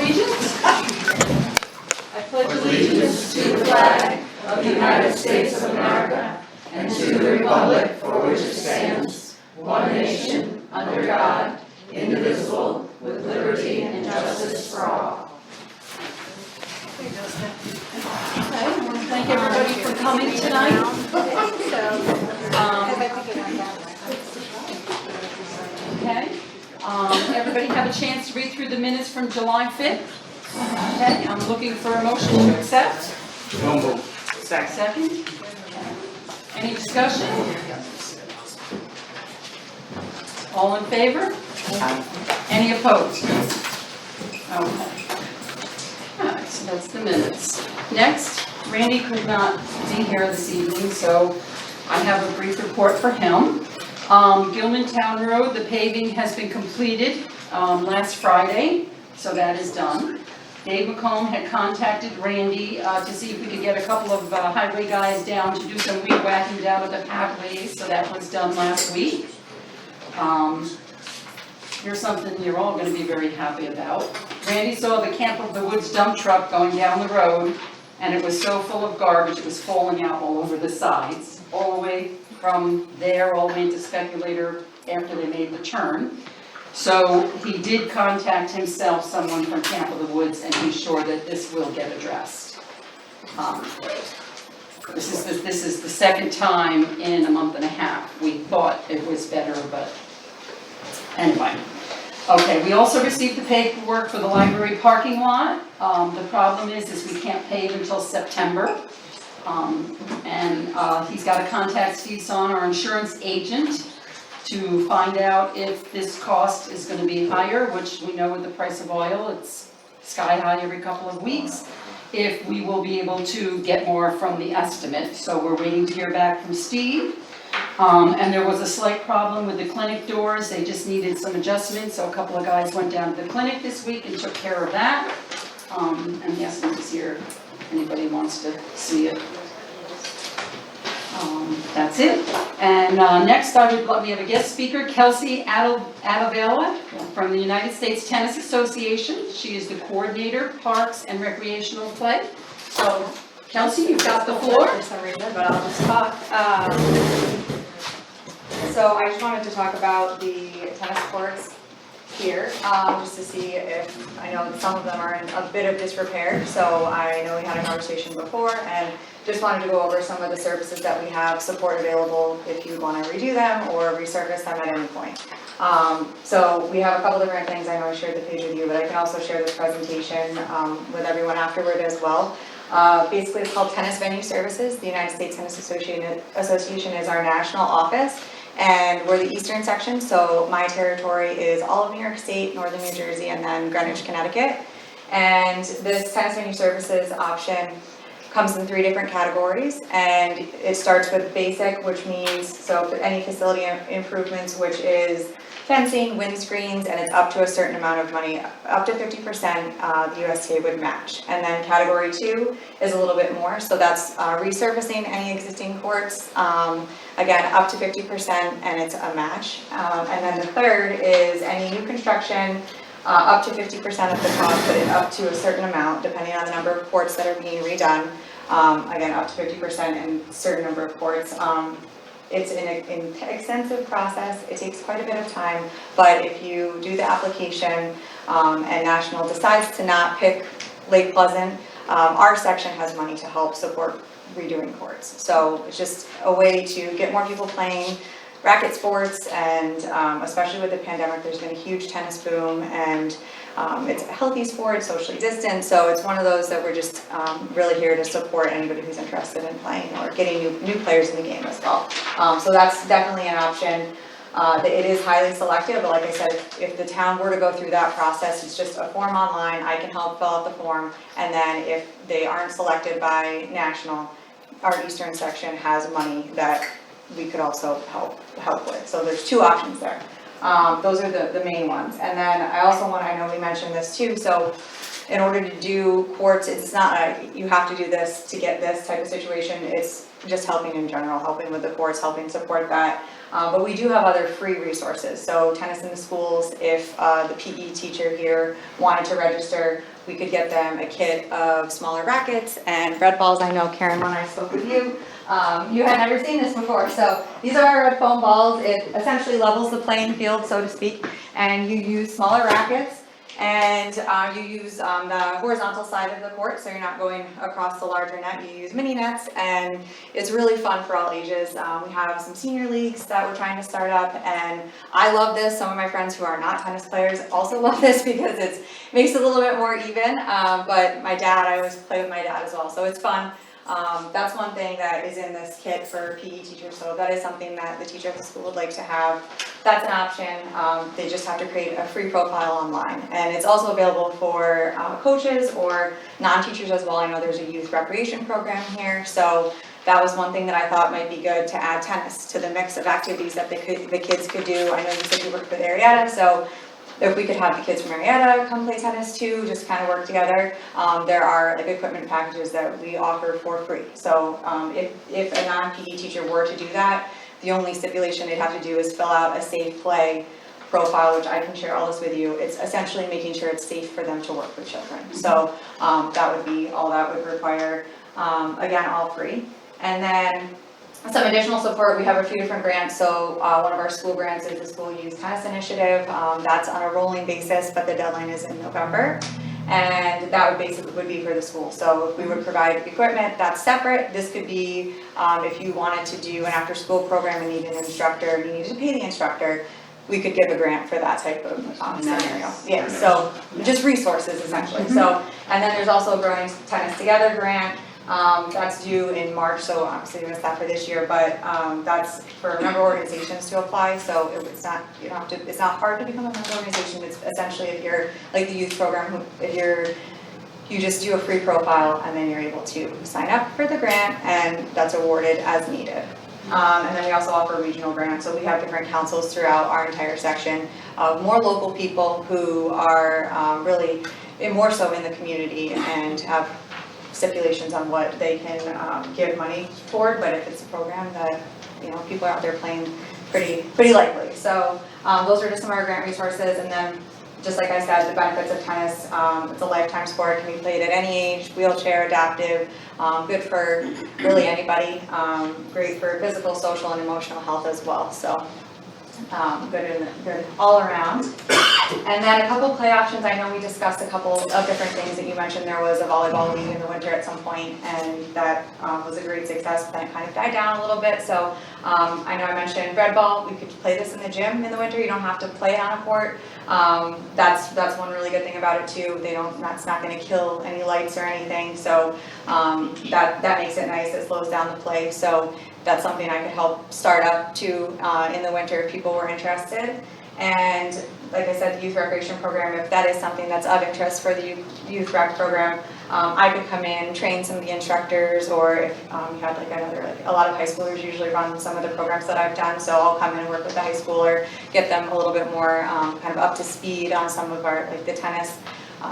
allegiance. I pledge allegiance to the flag of the United States of America and to the republic for which it stands, one nation, under God, indivisible, with liberty and justice for all. Okay, I want to thank everybody for coming tonight. Okay, everybody have a chance to read through the minutes from July 5th? Okay, I'm looking for a motion to accept. Second. Any discussion? All in favor? Any opposed? Okay. All right, so that's the minutes. Next, Randy could not be here this evening, so I have a brief report for him. Gilman Town Road, the paving has been completed last Friday, so that is done. Dave McComb had contacted Randy to see if we could get a couple of highway guys down to do some weed whacking down at the pathways, so that was done last week. Here's something you're all going to be very happy about. Randy saw the Camp of the Woods dump truck going down the road, and it was so full of garbage it was falling out all over the sides, all the way from there all the way into Speculator after they made the turn. So he did contact himself, someone from Camp of the Woods, and he's sure that this will get addressed. This is the second time in a month and a half. We thought it was better, but anyway. Okay, we also received the paperwork for the library parking lot. The problem is we can't pave until September. He's got to contact Steve Son, our insurance agent, to find out if this cost is going to be higher, which we know with the price of oil, it's sky high every couple of weeks, if we will be able to get more from the estimate. So we're waiting to hear back from Steve. And there was a slight problem with the clinic doors. They just needed some adjustments, so a couple of guys went down to the clinic this week and took care of that. And the estimate is here if anybody wants to see it. That's it. And next we have a guest speaker, Kelsey Adavella from the United States Tennis Association. She is the coordinator, Parks and Recreational Play. So Kelsey, you've got the floor. For some reason, but I'll just talk. So I just wanted to talk about the tennis courts here, just to see if, I know that some of them are in a bit of disrepair, so I know we had a conversation before, and just wanted to go over some of the services that we have, support available if you want to redo them or resurface them at any point. So we have a couple different things. I know I shared the page with you, but I can also share this presentation with everyone afterward as well. Basically, it's called Tennis Venue Services. The United States Tennis Association is our national office, and we're the eastern section, so my territory is all of New York State, northern New Jersey, and then Greenwich, Connecticut. And this Tennis Venue Services option comes in 3 different categories, and it starts with basic, which means, so any facility improvements, which is fencing, windscreens, and it's up to a certain amount of money, up to 50%, the USTA would match. And then category 2 is a little bit more, so that's resurfacing any existing courts, again, up to 50%, and it's a match. And then the third is any new construction, up to 50% of the cost, but up to a certain amount, depending on the number of courts that are being redone. Again, up to 50% in a certain number of courts. It's an extensive process. It takes quite a bit of time, but if you do the application and National decides to not pick Lake Pleasant, our section has money to help support redoing courts. So it's just a way to get more people playing racket sports, and especially with the pandemic, there's been a huge tennis boom, and it's a healthy sport, socially distant, so it's one of those that we're just really here to support anybody who's interested in playing or getting new players in the game as well. So that's definitely an option. It is highly selective, but like I said, if the town were to go through that process, it's just a form online. I can help fill out the form, and then if they aren't selected by National, our Eastern section has money that we could also help with. So there's 2 options there. Those are the main ones. And then I also I know we mentioned this too, so in order to do courts, it's not you have to do this to get this type of situation. It's just helping in general, helping with the courts, helping support that. But we do have other free resources, so tennis in the schools, if the PE teacher here wanted to register, we could get them a kit of smaller rackets and red balls. I know Karen, when I spoke with you, you had never seen this before, so these are our red foam balls. It essentially levels the playing field, so to speak, and you use smaller rackets, and you use the horizontal side of the court, so you're not going across the larger net. You use mini nets, and it's really fun for all ages. We have some senior leagues that we're trying to start up, and I love this. Some of my friends who are not tennis players also love this because it makes it a little bit more even, but my dad, I always play with my dad as well, so it's fun. That's one thing that is in this kit for PE teachers, so that is something that the teacher at the school would like to have. That's an option. They just have to create a free profile online, and it's also available for coaches or non-teachers as well. I know there's a youth recreation program here, so that was one thing that I thought might be good, to add tennis to the mix of activities that the kids could do. I know you said you worked with Arietta, so if we could have the kids from Arietta come play tennis too, just kind of work together. There are like equipment packages that we offer for free. So if a non-PE teacher were to do that, the only stipulation they'd have to do is fill out a safe play profile, which I can share all this with you. It's essentially making sure it's safe for them to work with children. So that would be all that would require. Again, all free. And then some additional support, we have a few different grants. So one of our school grants is the School Youth Tennis Initiative. That's on a rolling basis, but the deadline is in November. And that would basically be for the school. So if we would provide equipment, that's separate. This could be if you wanted to do an after-school program and need an instructor, you needed to pay the instructor, we could give a grant for that type of scenario. Yeah, so just resources essentially. So, and then there's also a Growing Tennis Together grant. That's due in March, so obviously we missed that for this year, but that's for member organizations to apply, so it's not, you don't have to, it's not hard to become a member organization. It's essentially, if you're like the youth program, you just do a free profile and then you're able to sign up for the grant, and that's awarded as needed. And then we also offer regional grants, so we have different councils throughout our entire section of more local people who are really more so in the community and have stipulations on what they can give money toward, but if it's a program that, you know, people are out there playing pretty likely. So those are just some of our grant resources, and then just like I said, the benefits of tennis, it's a lifetime sport, can be played at any age, wheelchair, adaptive, good for really anybody, great for physical, social, and emotional health as well. So good all around. And then a couple play options. I know we discussed a couple of different things that you mentioned. There was a volleyball league in the winter at some point, and that was a great success, but then it kind of died down a little bit. So I know I mentioned red ball. We could play this in the gym in the winter. You don't have to play on a court. That's one really good thing about it too. That's not going to kill any lights or anything. So that makes it nice. It slows down the play. So that's something I could help start up too in the winter if people were interested. And like I said, the youth recreation program, if that is something that's of interest for the youth rec program, I could come in, train some of the instructors, or if you had a lot of high schoolers usually run some of the programs that I've done, so I'll come in and work with the high schooler, get them a little bit more kind of up to speed on some of our, like the tennis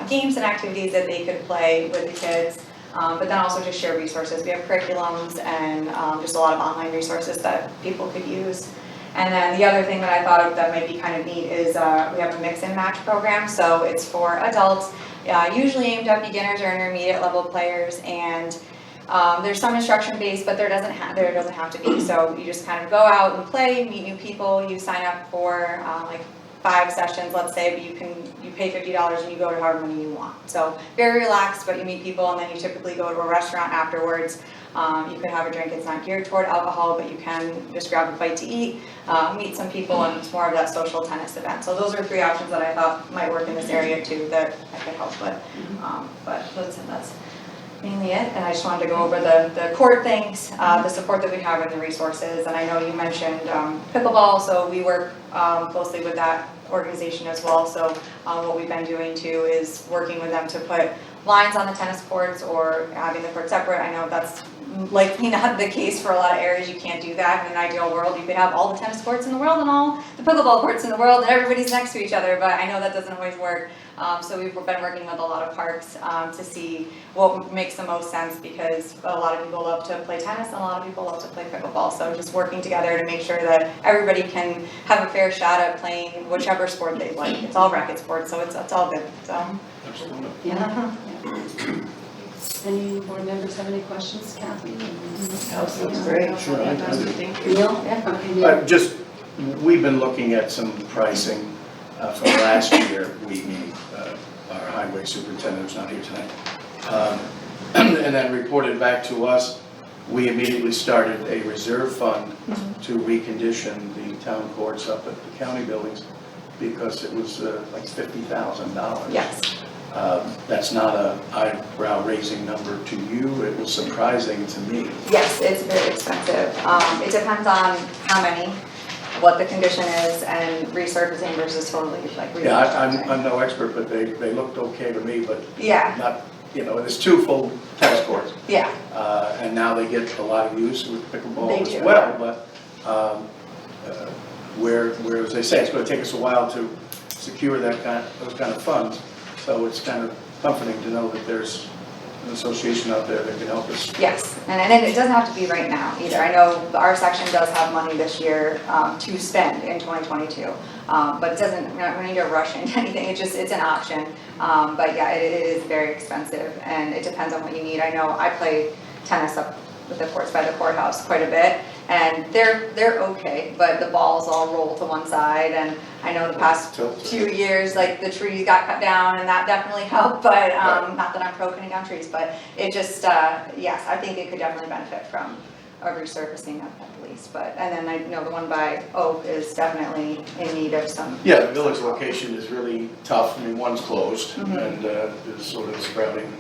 games and activities that they could play with the kids. But then also just share resources. We have curriculums and just a lot of online resources that people could use. And then the other thing that I thought of that might be kind of neat is we have a mix and match program. So it's for adults, usually aimed at beginners or intermediate level players, and there's some instruction based, but there doesn't have to be. So you just kind of go out and play, meet new people. You sign up for like 5 sessions, let's say, but you pay $50 and you go to however many you want. So very relaxed, but you meet people, and then you typically go to a restaurant afterwards. You could have a drink. It's not geared toward alcohol, but you can just grab a bite to eat, meet some people, and it's more of that social tennis event. So those are 3 options that I thought might work in this area too that I could help with. But that's mainly it. And I just wanted to go over the court things, the support that we have, and the resources. And I know you mentioned Pickleball, so we work closely with that organization as well. So what we've been doing too is working with them to put lines on the tennis courts or having the court separate. I know that's likely not the case for a lot of areas. You can't do that. In an ideal world, you could have all the tennis courts in the world and all the pickleball courts in the world and everybody's next to each other, but I know that doesn't always work. So we've been working with a lot of parks to see what makes the most sense, because a lot of people love to play tennis and a lot of people love to play pickleball. So just working together to make sure that everybody can have a fair shot at playing whichever sport they like. It's all racket sports, so it's all good. So. Absolutely. Yeah. Any board members have any questions, Kathy? Sounds great. Sure, I do. Thank you. Neil? Yeah, okay, Neil. Just, we've been looking at some pricing from last year. Our highway superintendent is not here tonight. And then reported back to us. We immediately started a reserve fund to recondition the town courts up at the county buildings, because it was like $50,000. Yes. That's not an eyebrow-raising number to you. It was surprising to me. Yes, it's very expensive. It depends on how many, what the condition is, and resurfacing versus totally like. Yeah, I'm no expert, but they looked okay to me, but Yeah. not, there's 2 full tennis courts. Yeah. And now they get a lot of use with pickleball They as do. well, but where, as they say, it's going to take us a while to secure those kind of funds. So it's kind of comforting to know that there's an association out there that can help us. Yes, and it doesn't have to be right now either. I know our section does have money this year to spend in 2022, but it doesn't, we're not going to rush into anything. It's an option. But yeah, it is very expensive, and it depends on what you need. I know I play tennis up with the courts by the courthouse quite a bit, and they're okay, but the balls all roll to one side, and I know the past few years, like the trees got cut down, and that definitely helped, but not that I'm pro cutting down trees, but it just, yes, I think it could definitely benefit from a resurfacing at least, and then I know the one by Oak is definitely in need of some. Yeah, the village location is really tough. I mean, one's closed, and there's sort of sprouting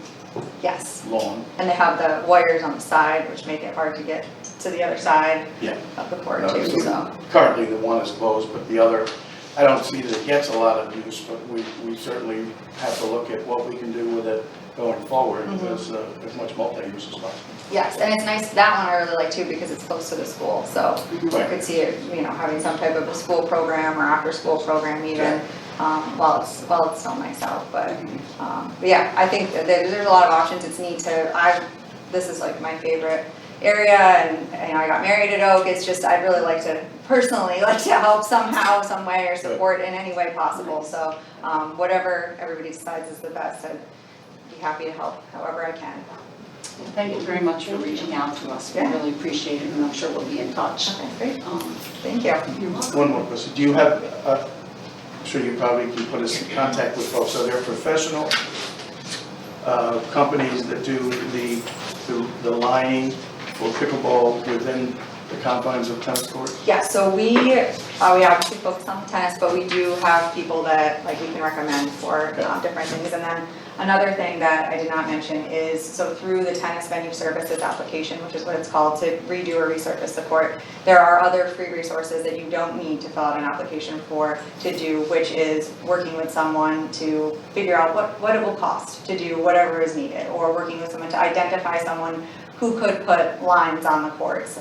Yes, lawn. and they have the wires on the side, which make it hard to get to the other side Yeah. of the court too, so. Currently, the one is closed, but the other, I don't see that it gets a lot of use, but we certainly have to look at what we can do with it going forward, because there's much multi-use as possible. Yes, and it's nice, that one I really like too, because it's close to the school, so I could see it, having some type of a school program or after-school program even, while it's still nice out, but yeah, I think that there's a lot of options. It's neat this is like my favorite area, and I got married at Oak. It's just, I'd really personally like to help somehow, some way, or support in any way possible, so whatever everybody decides is the best, I'd be happy to help however I can. Thank you very much for reaching out to us. We really appreciate it, and I'm sure we'll be in touch. Okay, great. Thank you. You're welcome. One more question. Do you have, I'm sure you probably can put us in contact with folks. Are there professional companies that do the lining for pickleball within the confines of tennis courts? Yeah, so we obviously focus on tennis, but we do have people that we can recommend for different things. And then another thing that I did not mention is, so through the tennis venue services application, which is what it's called, to redo or resurface the court, there are other free resources that you don't need to fill out an application for to do, which is working with someone to figure out what it will cost to do whatever is needed, or working with someone to identify someone who could put lines on the courts.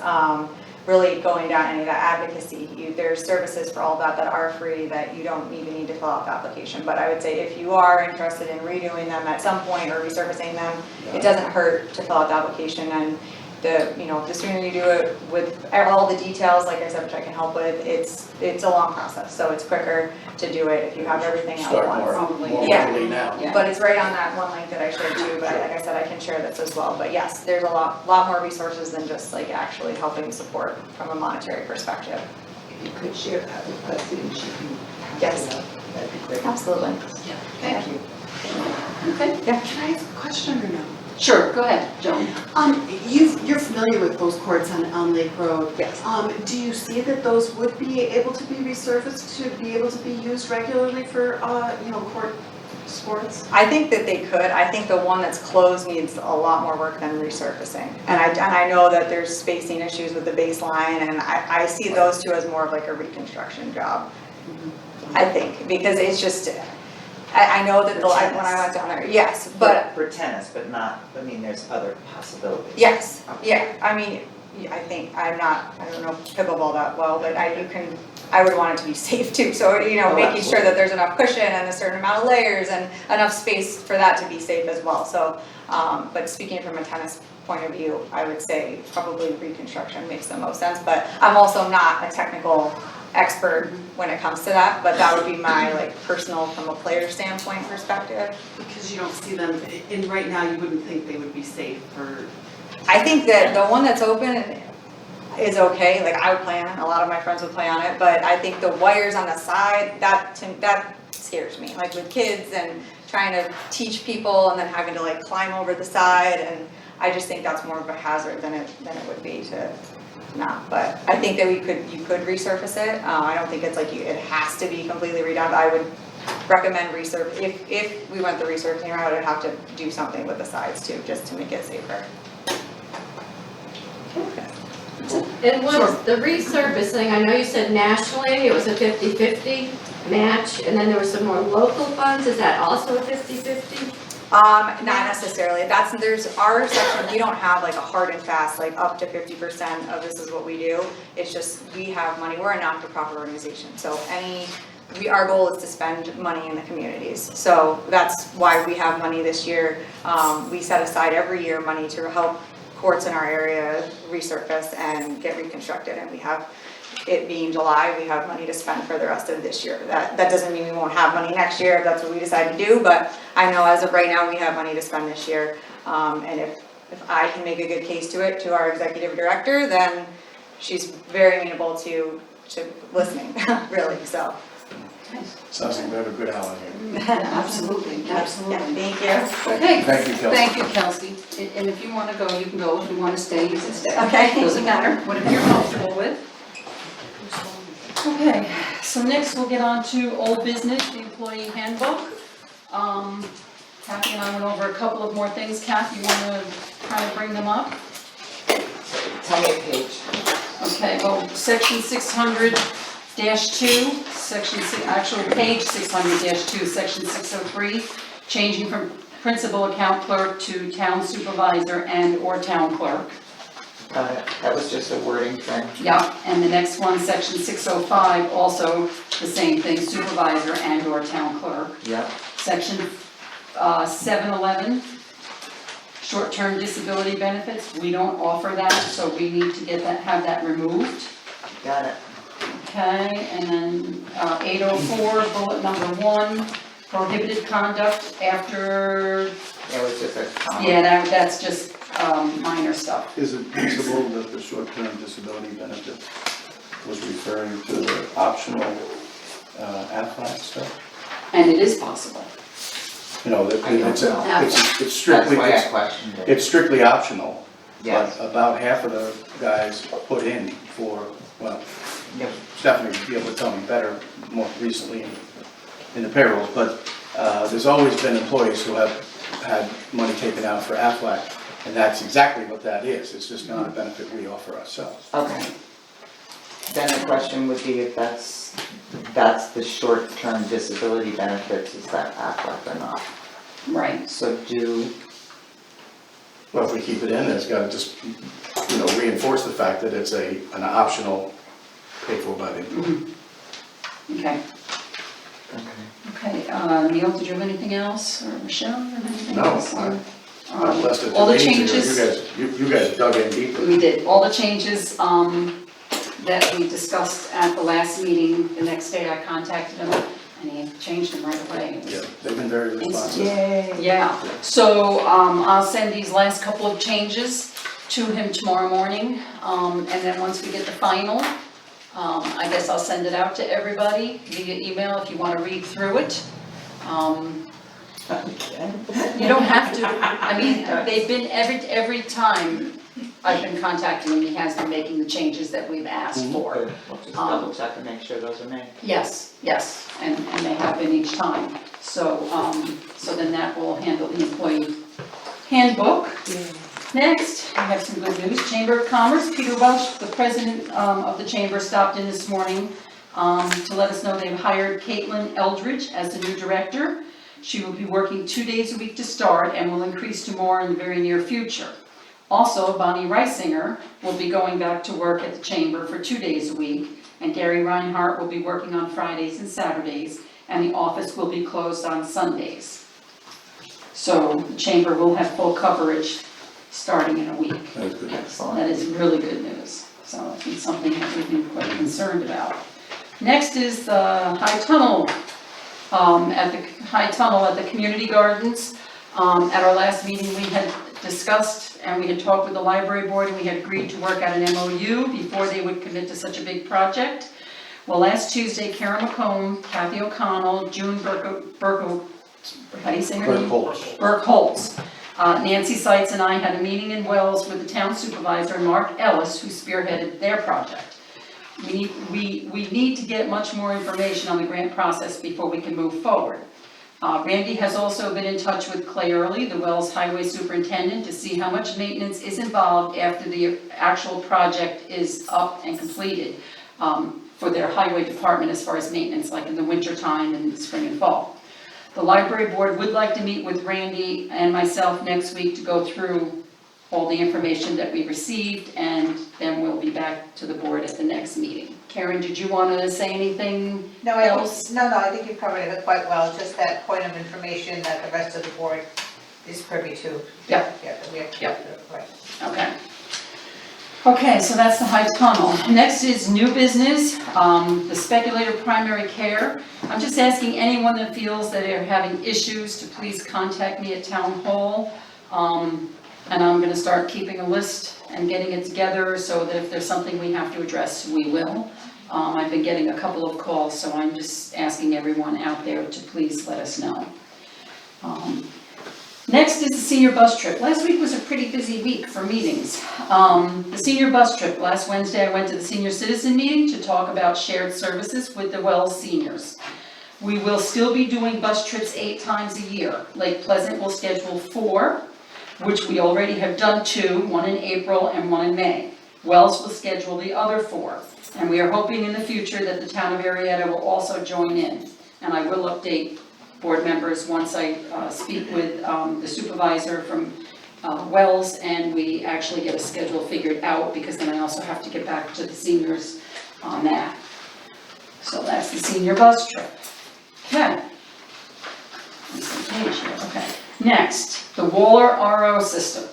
Really going down any of that advocacy. There's services for all that are free that you don't even need to fill out the application. But I would say if you are interested in redoing them at some point or resurfacing them, it doesn't hurt to fill out the application. And the sooner you do it with all the details, like I said, which I can help with, it's a long process. So it's quicker to do it if you have everything at Start once. more Yeah. early now. Yeah. But it's right on that one link that I showed you, but like I said, I can share this as well. But yes, there's a lot more resources than just actually helping support from a monetary perspective. If you could share that with us, so she can. Yes. That'd be great. Absolutely. Yeah, thank you. Okay, Yeah. Can I ask a question or no? sure, go ahead, Joan. You're familiar with those courts on Lake Road. Yes. Do you see that those would be able to be resurfaced to be able to be used regularly for, court sports? I think that they could. I think the one that's closed needs a lot more work than resurfacing. And I know that there's spacing issues with the baseline, and I see those two as more of a reconstruction job. I think, because it's just, I know that when I went down there, yes, but For tennis, but not, there's other possibilities. yes, yeah, I think, I don't know pickleball that well, but I would want it to be safe too, so, you know, Oh, making sure absolutely. that there's enough cushion and a certain amount of layers and enough space for that to be safe as well, so, but speaking from a tennis point of view, I would say probably reconstruction makes the most sense, but I'm also not a technical expert when it comes to that, but that would be my like personal, from a player standpoint perspective. Because you don't see them, and right now you wouldn't think they would be safe for. I think that the one that's open is okay, like I would play on it, a lot of my friends would play on it, but I think the wires on the side, that scares me, like with kids and trying to teach people and then having to like climb over the side, and I just think that's more of a hazard than it would be to not, but I think that you could resurface it, I don't think it's like it has to be completely redone, I would recommend resurface, if we went the resurfacing route, I would have to do something with the sides too, just to make it safer. It was the resurfacing, I know you said nationally, it was a 50-50 match, and then there were some more local funds, is that also a 50-50? Not necessarily, there's our section, we don't have like a hard and fast, like up to 50% of this is what we do. It's just, we have money, we're a not-for-profit organization, so our goal is to spend money in the communities. So that's why we have money this year. We set aside every year money to help courts in our area resurface and get reconstructed, and we have, it being July, we have money to spend for the rest of this year. That doesn't mean we won't have money next year if that's what we decide to do, but I know as of right now, we have money to spend this year. And if I can make a good case to it, to our executive director, then she's very amenable to listening, really, so. Sounds like we have a good Alan here. Absolutely, absolutely. Yeah, thank you. Okay. Thank you, Kelsey. Thank you, Kelsey. And if you want to go, you can go. If you want to stay, you can stay. Okay. Doesn't matter, whatever you're comfortable with. Okay, so next we'll get on to old business, the employee handbook. Kathy and I went over a couple of more things. Kathy, you want to kind of bring them up? Tell me a page. Okay, well, section 600-2, page 600-2, section 603, changing from principal account clerk to town supervisor and/or town clerk. Got it. That was just a wording thing. Yeah, and the next one, section 605, also the same thing, supervisor and/or town clerk. Yep. Section 711, short-term disability benefits, we don't offer that, so we need to have that removed. Got it. Okay, and then 804, bullet number 1, prohibited conduct after, It was just a comment. yeah, that's just minor stuff. Is it possible that the short-term disability benefit was referring to the optional Aflac stuff? And it is possible. You know, that I don't it's know. strictly, That's why I questioned it. it's strictly optional. Yes. But about half of the guys put in for, well, Yep. Stephanie would be able to tell me better more recently in the payrolls, but there's always been employees who have had money taken out for Aflac, and that's exactly what that is. It's just not a benefit we offer ourselves. Okay. Then the question would be if that's the short-term disability benefits, is that Aflac or not? Right. So Well, if we keep it in, it's got to just, reinforce the fact that it's an optional paid for by the employee. Okay. okay. Okay, Neil, did you have anything else, or Michelle, or anything No, else? I blessed it All the too easy, or changes. You guys dug in deeply. We did, all the changes that we discussed at the last meeting, the next day I contacted him, and he changed them right away. It was- Yeah, they've been very responsive. Yay. Yeah, so I'll send these last couple of changes to him tomorrow morning, and then once we get the final, I guess I'll send it out to everybody via email if you want to read through it. You don't have to, I mean, they've been, every time I've been contacting him, he has been making the changes that we've asked for. Good. We'll just double check and make sure those are made. Yes, and they have been each time. So then that will handle the employee handbook. Next, we have some good news. Chamber of Commerce, Peter Welsh, the president of the chamber, stopped in this morning to let us know they've hired Caitlin Eldridge as the new director. She will be working 2 days a week to start and will increase to more in the very near future. Also, Bonnie Reisinger will be going back to work at the chamber for 2 days a week, and Gary Reinhardt will be working on Fridays and Saturdays, and the office will be closed on Sundays. So the chamber will have full coverage starting in a week. That's good. Excellent. That is really good news. So it's something that we've been quite concerned about. Next is the high tunnel, at the community gardens. At our last meeting, we had discussed and we had talked with the library board and we had agreed to work out an MOU before they would commit to such a big project. Well, last Tuesday, Karen McComb, Kathy O'Connell, June Burko, how do you say her name? Burke Holtz. Nancy Seitz and I had a meeting in Wells with the town supervisor, Mark Ellis, who spearheaded their project. We need to get much more information on the grant process before we can move forward. Randy has also been in touch with Clay Early, the Wells Highway Superintendent, to see how much maintenance is involved after the actual project is up and completed for their highway department as far as maintenance, like in the winter time and spring and fall. The library board would like to meet with Randy and myself next week to go through all the information that we received, and then we'll be back to the board at the next meeting. Karen, did you want to say anything No, else? I think you covered it quite well, just that point of information that the rest of the board is privy to. Yeah. Yeah, that we have to Yeah. go through, right. Okay. Okay, so that's the high tunnel. Next is new business, the speculator primary care. I'm just asking anyone that feels that they're having issues to please contact me at town hall. And I'm gonna start keeping a list and getting it together so that if there's something we have to address, we will. I've been getting a couple of calls, so I'm just asking everyone out there to please let us know. Next is the senior bus trip. Last week was a pretty busy week for meetings. The senior bus trip, last Wednesday I went to the senior citizen meeting to talk about shared services with the Wells seniors. We will still be doing bus trips 8 times a year. Lake Pleasant will schedule 4, which we already have done 2, one in April and one in May. Wells will schedule the other 4. And we are hoping in the future that the town of Arietta will also join in. And I will update board members once I speak with the supervisor from Wells and we actually get a schedule figured out, because then I also have to get back to the seniors on that. So that's the senior bus trip. Okay. On the same page here. Okay. Next, the Waller RO system.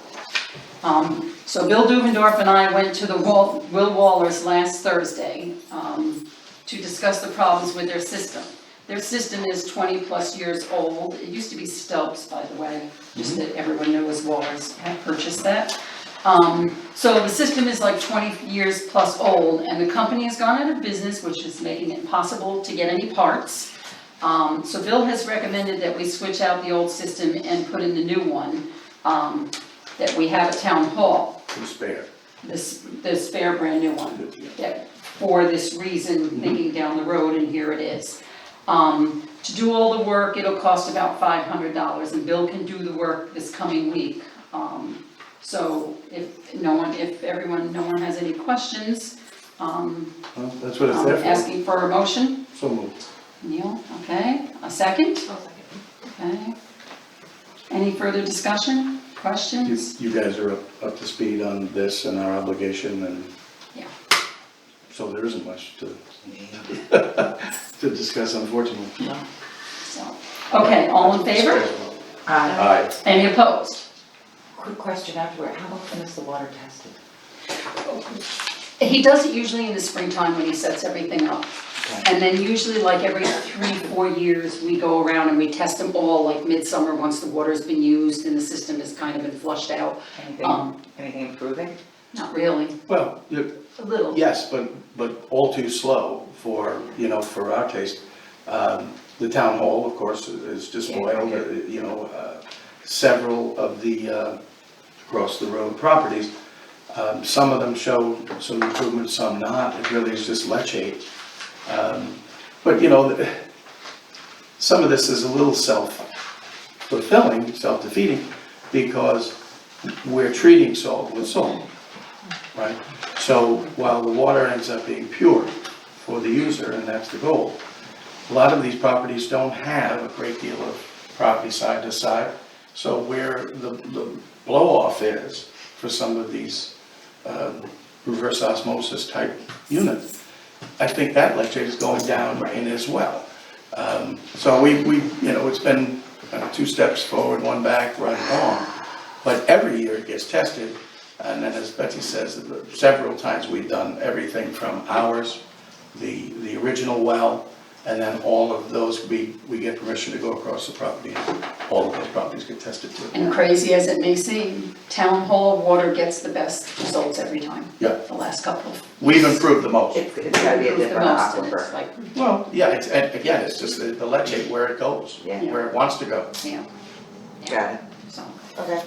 So Bill Dubendorf and I went to the Will Waller's last Thursday to discuss the problems with their system. Their system is 20 plus years old. It used to be Stubbs, by the way, just that everyone knows Waller's had purchased that. So the system is like 20 years plus old, and the company has gone out of business, which is making it impossible to get any parts. So Bill has recommended that we switch out the old system and put in the new one that we have at Town Hall. The spare. The spare brand new one, that for this reason, thinking down the road, and here it is. To do all the work, it'll cost about $500, and Bill can do the work this coming week. So if no one has any questions, Well, that's what it's there for. asking for a motion. So moved. Neil, okay, a second? Okay. Any further discussion, questions? You guys are up to speed on this and our obligation, and Yeah. so there isn't much to discuss, unfortunately. So, okay, all in favor? Aye. Any opposed? Quick question afterward, how often is the water tested? He does it usually in the springtime when he sets everything up. And then usually like every 3-4 years, we go around and we test them all, like midsummer, once the water's been used and the system has kind of been flushed out. Anything improving? Not really, Well, a little. yes, but all too slow for, for our taste. The town hall, of course, is just spoiled, several of the across the road properties. Some of them show some improvement, some not. It really is just leachate. But some of this is a little self-fulfilling, self-defeating, because we're treating salt with salt, right? So while the water ends up being pure for the user, and that's the goal, a lot of these properties don't have a great deal of property side to side. So where the blow-off is for some of these reverse osmosis type units. I think that leachate is going down in as well. So we, it's been 2 steps forward, 1 back, right along. But every year it gets tested, and then as Betsy says, several times we've done everything from ours, the original well, and then all of those, we get permission to go across the property, and all of those properties get tested too. And crazy as it may seem, town hall water gets the best results every time. Yeah. The last couple of. We've improved the most. It's gotta be a The different most, and aquifer. it's like, Well, yeah, and again, it's just the leachate where it goes, Yeah. where it wants to go. yeah, Got it. so. Okay.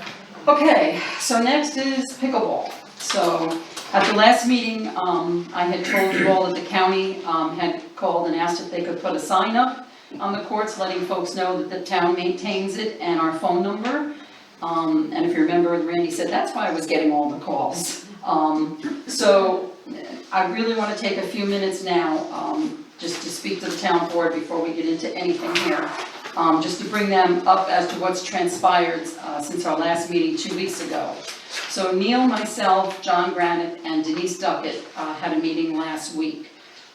Okay, so next is pickleball. So at the last meeting, I had told you all that the county had called and asked if they could put a sign up on the courts letting folks know that the town maintains it and our phone number. And if you remember, Randy said that's why I was getting all the calls. So I really want to take a few minutes now just to speak to the town board before we get into anything here. Just to bring them up as to what's transpired since our last meeting 2 weeks ago. So Neil, myself, John Granite, and Denise Duckett had a meeting last week.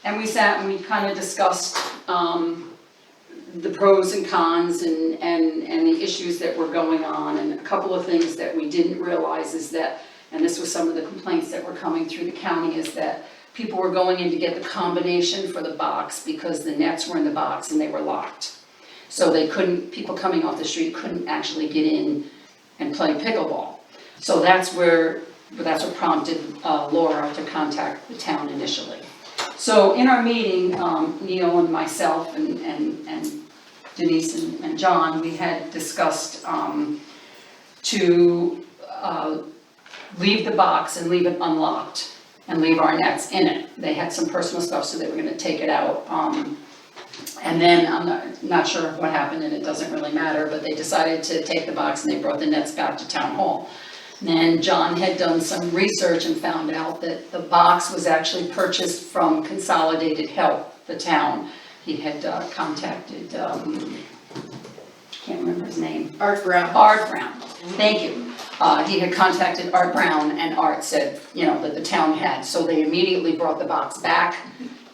And we sat and we kind of discussed the pros and cons and the issues that were going on. And a couple of things that we didn't realize is that, and this was some of the complaints that were coming through the county, is that people were going in to get the combination for the box because the nets were in the box and they were locked. So they couldn't, people coming off the street couldn't actually get in and play pickleball. So that's what prompted Laura to contact the town initially. So in our meeting, Neil and myself and Denise and John, we had discussed to leave the box and leave it unlocked and leave our nets in it. They had some personal stuff, so they were gonna take it out. And then, I'm not sure what happened, and it doesn't really matter, but they decided to take the box and they brought the nets back to town hall. And then John had done some research and found out that the box was actually purchased from Consolidated Health, the town. He had contacted, can't remember his name. Art Brown. Art Brown, thank you. He had contacted Art Brown, and Art said, that the town had, so they immediately brought the box back,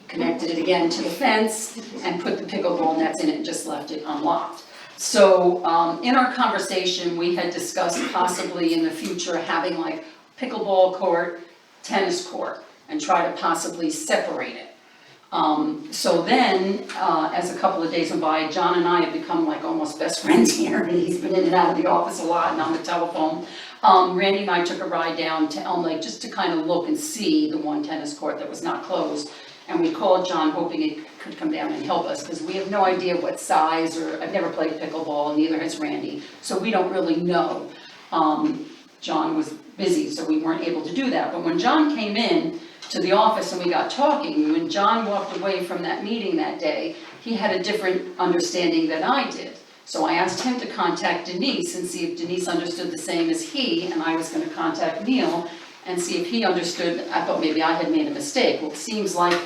connected it again to the fence, and put the pickleball nets in it and just left it unlocked. So in our conversation, we had discussed possibly in the future having like pickleball court, tennis court, and try to possibly separate it. So then, as a couple of days went by, John and I have become like almost best friends here, and he's been in and out of the office a lot and on the telephone. Randy and I took a ride down to Elm Lake just to kind of look and see the one tennis court that was not closed. And we called John hoping he could come down and help us, because we have no idea what size, or I've never played pickleball, and neither has Randy, so we don't really know. John was busy, so we weren't able to do that. But when John came in to the office and we got talking, when John walked away from that meeting that day, he had a different understanding than I did. So I asked him to contact Denise and see if Denise understood the same as he, and I was gonna contact Neil and see if he understood. I thought maybe I had made a mistake. Well, it seems like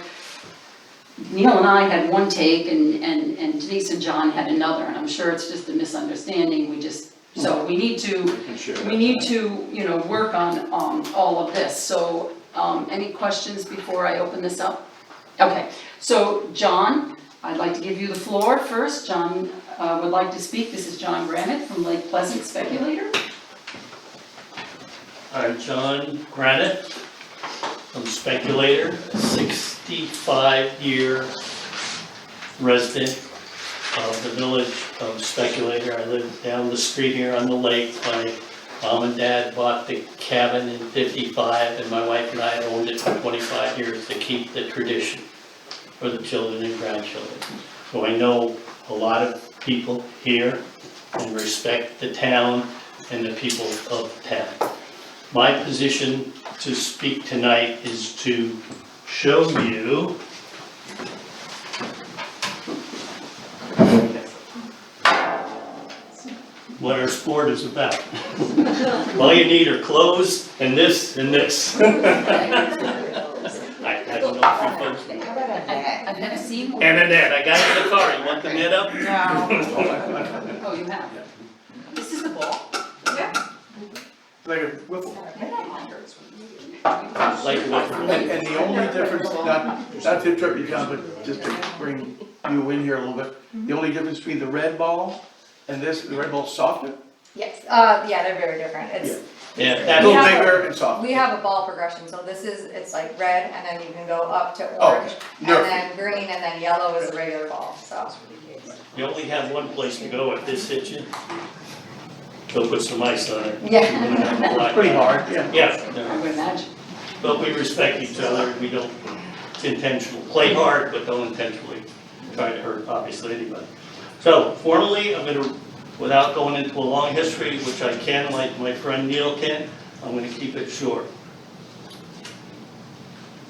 Neil and I had one take and Denise and John had another, and I'm sure it's just a misunderstanding. So we need to, work on all of this. So any questions before I open this up? Okay, so John, I'd like to give you the floor first. John would like to speak. This is John Granite from Lake Pleasant Speculator. I'm John Granite, I'm a speculator, 65-year resident of the village of Speculator. I live down the street here on the lake. My mom and dad bought the cabin in '55, and my wife and I have owned it for 25 years to keep the tradition for the children and grandchildren. So I know a lot of people here and respect the town and the people of the town. My position to speak tonight is to show you what our sport is about. All you need are clothes and this and this. I don't know if you folks. How about a net? I've never seen one. And a net, I got it in the car, you want the net up? Oh, you have. This is the ball. like a wiffle. Like what? And the only difference, not to trip you down, but just to bring you in here a little bit, the only difference between the red ball and this, the red ball's softer, Yes, yeah, they're very different, it's, Yeah, a that, We little have a- bigger and softer. we have a ball progression, so this is, it's like red, and then you can go up to Oh, orange, and nerfy. then green, and then yellow is a regular ball, so. you only have one place to go if this hits you. Go put some ice on it. Yeah. Pretty hard, yeah. Yeah, I would imagine. but we respect each other, we don't intentionally, play hard, but don't intentionally try to hurt, obviously, anybody. So formally, I'm gonna, without going into a long history, which I can, like my friend Neil can, I'm gonna keep it short.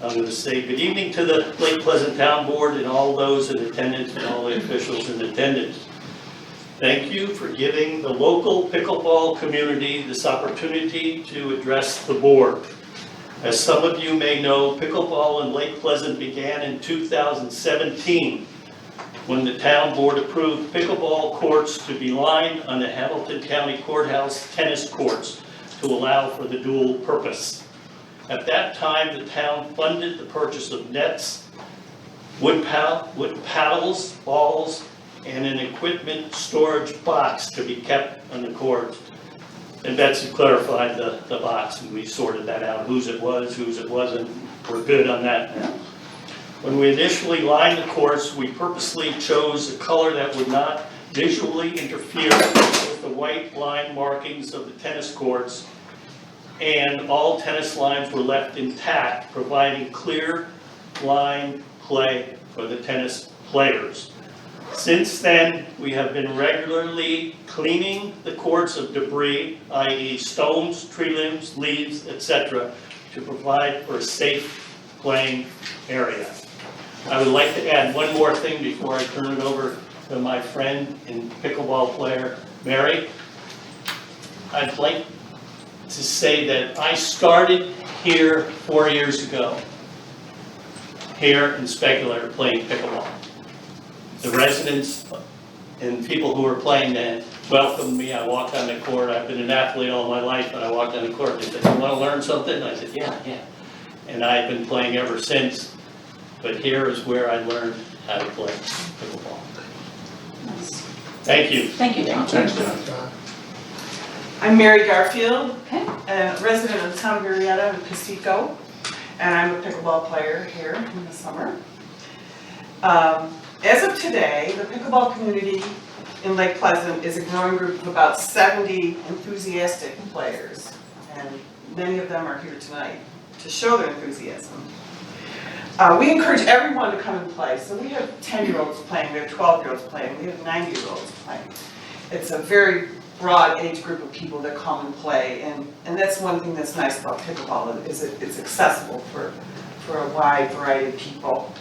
I'm gonna say good evening to the Lake Pleasant Town Board and all those in attendance and all the officials in attendance. Thank you for giving the local pickleball community this opportunity to address the board. As some of you may know, pickleball in Lake Pleasant began in 2017 when the town board approved pickleball courts to be lined on the Hamilton County Courthouse tennis courts to allow for the dual purpose. At that time, the town funded the purchase of nets, wood paddles, balls, and an equipment storage box to be kept on the court. And Betsy clarified the box, and we sorted that out, whose it was, whose it wasn't. We're good on that now. When we initially lined the courts, we purposely chose a color that would not visually interfere with the white line markings of the tennis courts, and all tennis lines were left intact, providing clear line play for the tennis players. Since then, we have been regularly cleaning the courts of debris, i.e. stones, tree limbs, leaves, etc., to provide for a safe playing area. I would like to add one more thing before I turn it over to my friend and pickleball player, Mary. I'd like to say that I started here 4 years ago, here in Speculator playing pickleball. The residents and people who were playing then welcomed me. I walked on the court. I've been an athlete all my life, but I walked on the court. They said, "You want to learn something?" And I said, yeah. And I've been playing ever since. But here is where I learned how to play pickleball. Nice. Thank you. Thank you, John. Thanks, John. I'm Mary Garfield, Okay. a resident of the town of Marietta in Pasico, and I'm a pickleball player here in the summer. As of today, the pickleball community in Lake Pleasant is a growing group of about 70 enthusiastic players, and many of them are here tonight to show their enthusiasm. We encourage everyone to come and play, so we have 10-year-olds playing, we have 12-year-olds playing, we have 90-year-olds playing. It's a very broad age group of people that come and play, and that's one thing that's nice about pickleball, is it's accessible for a wide variety of people.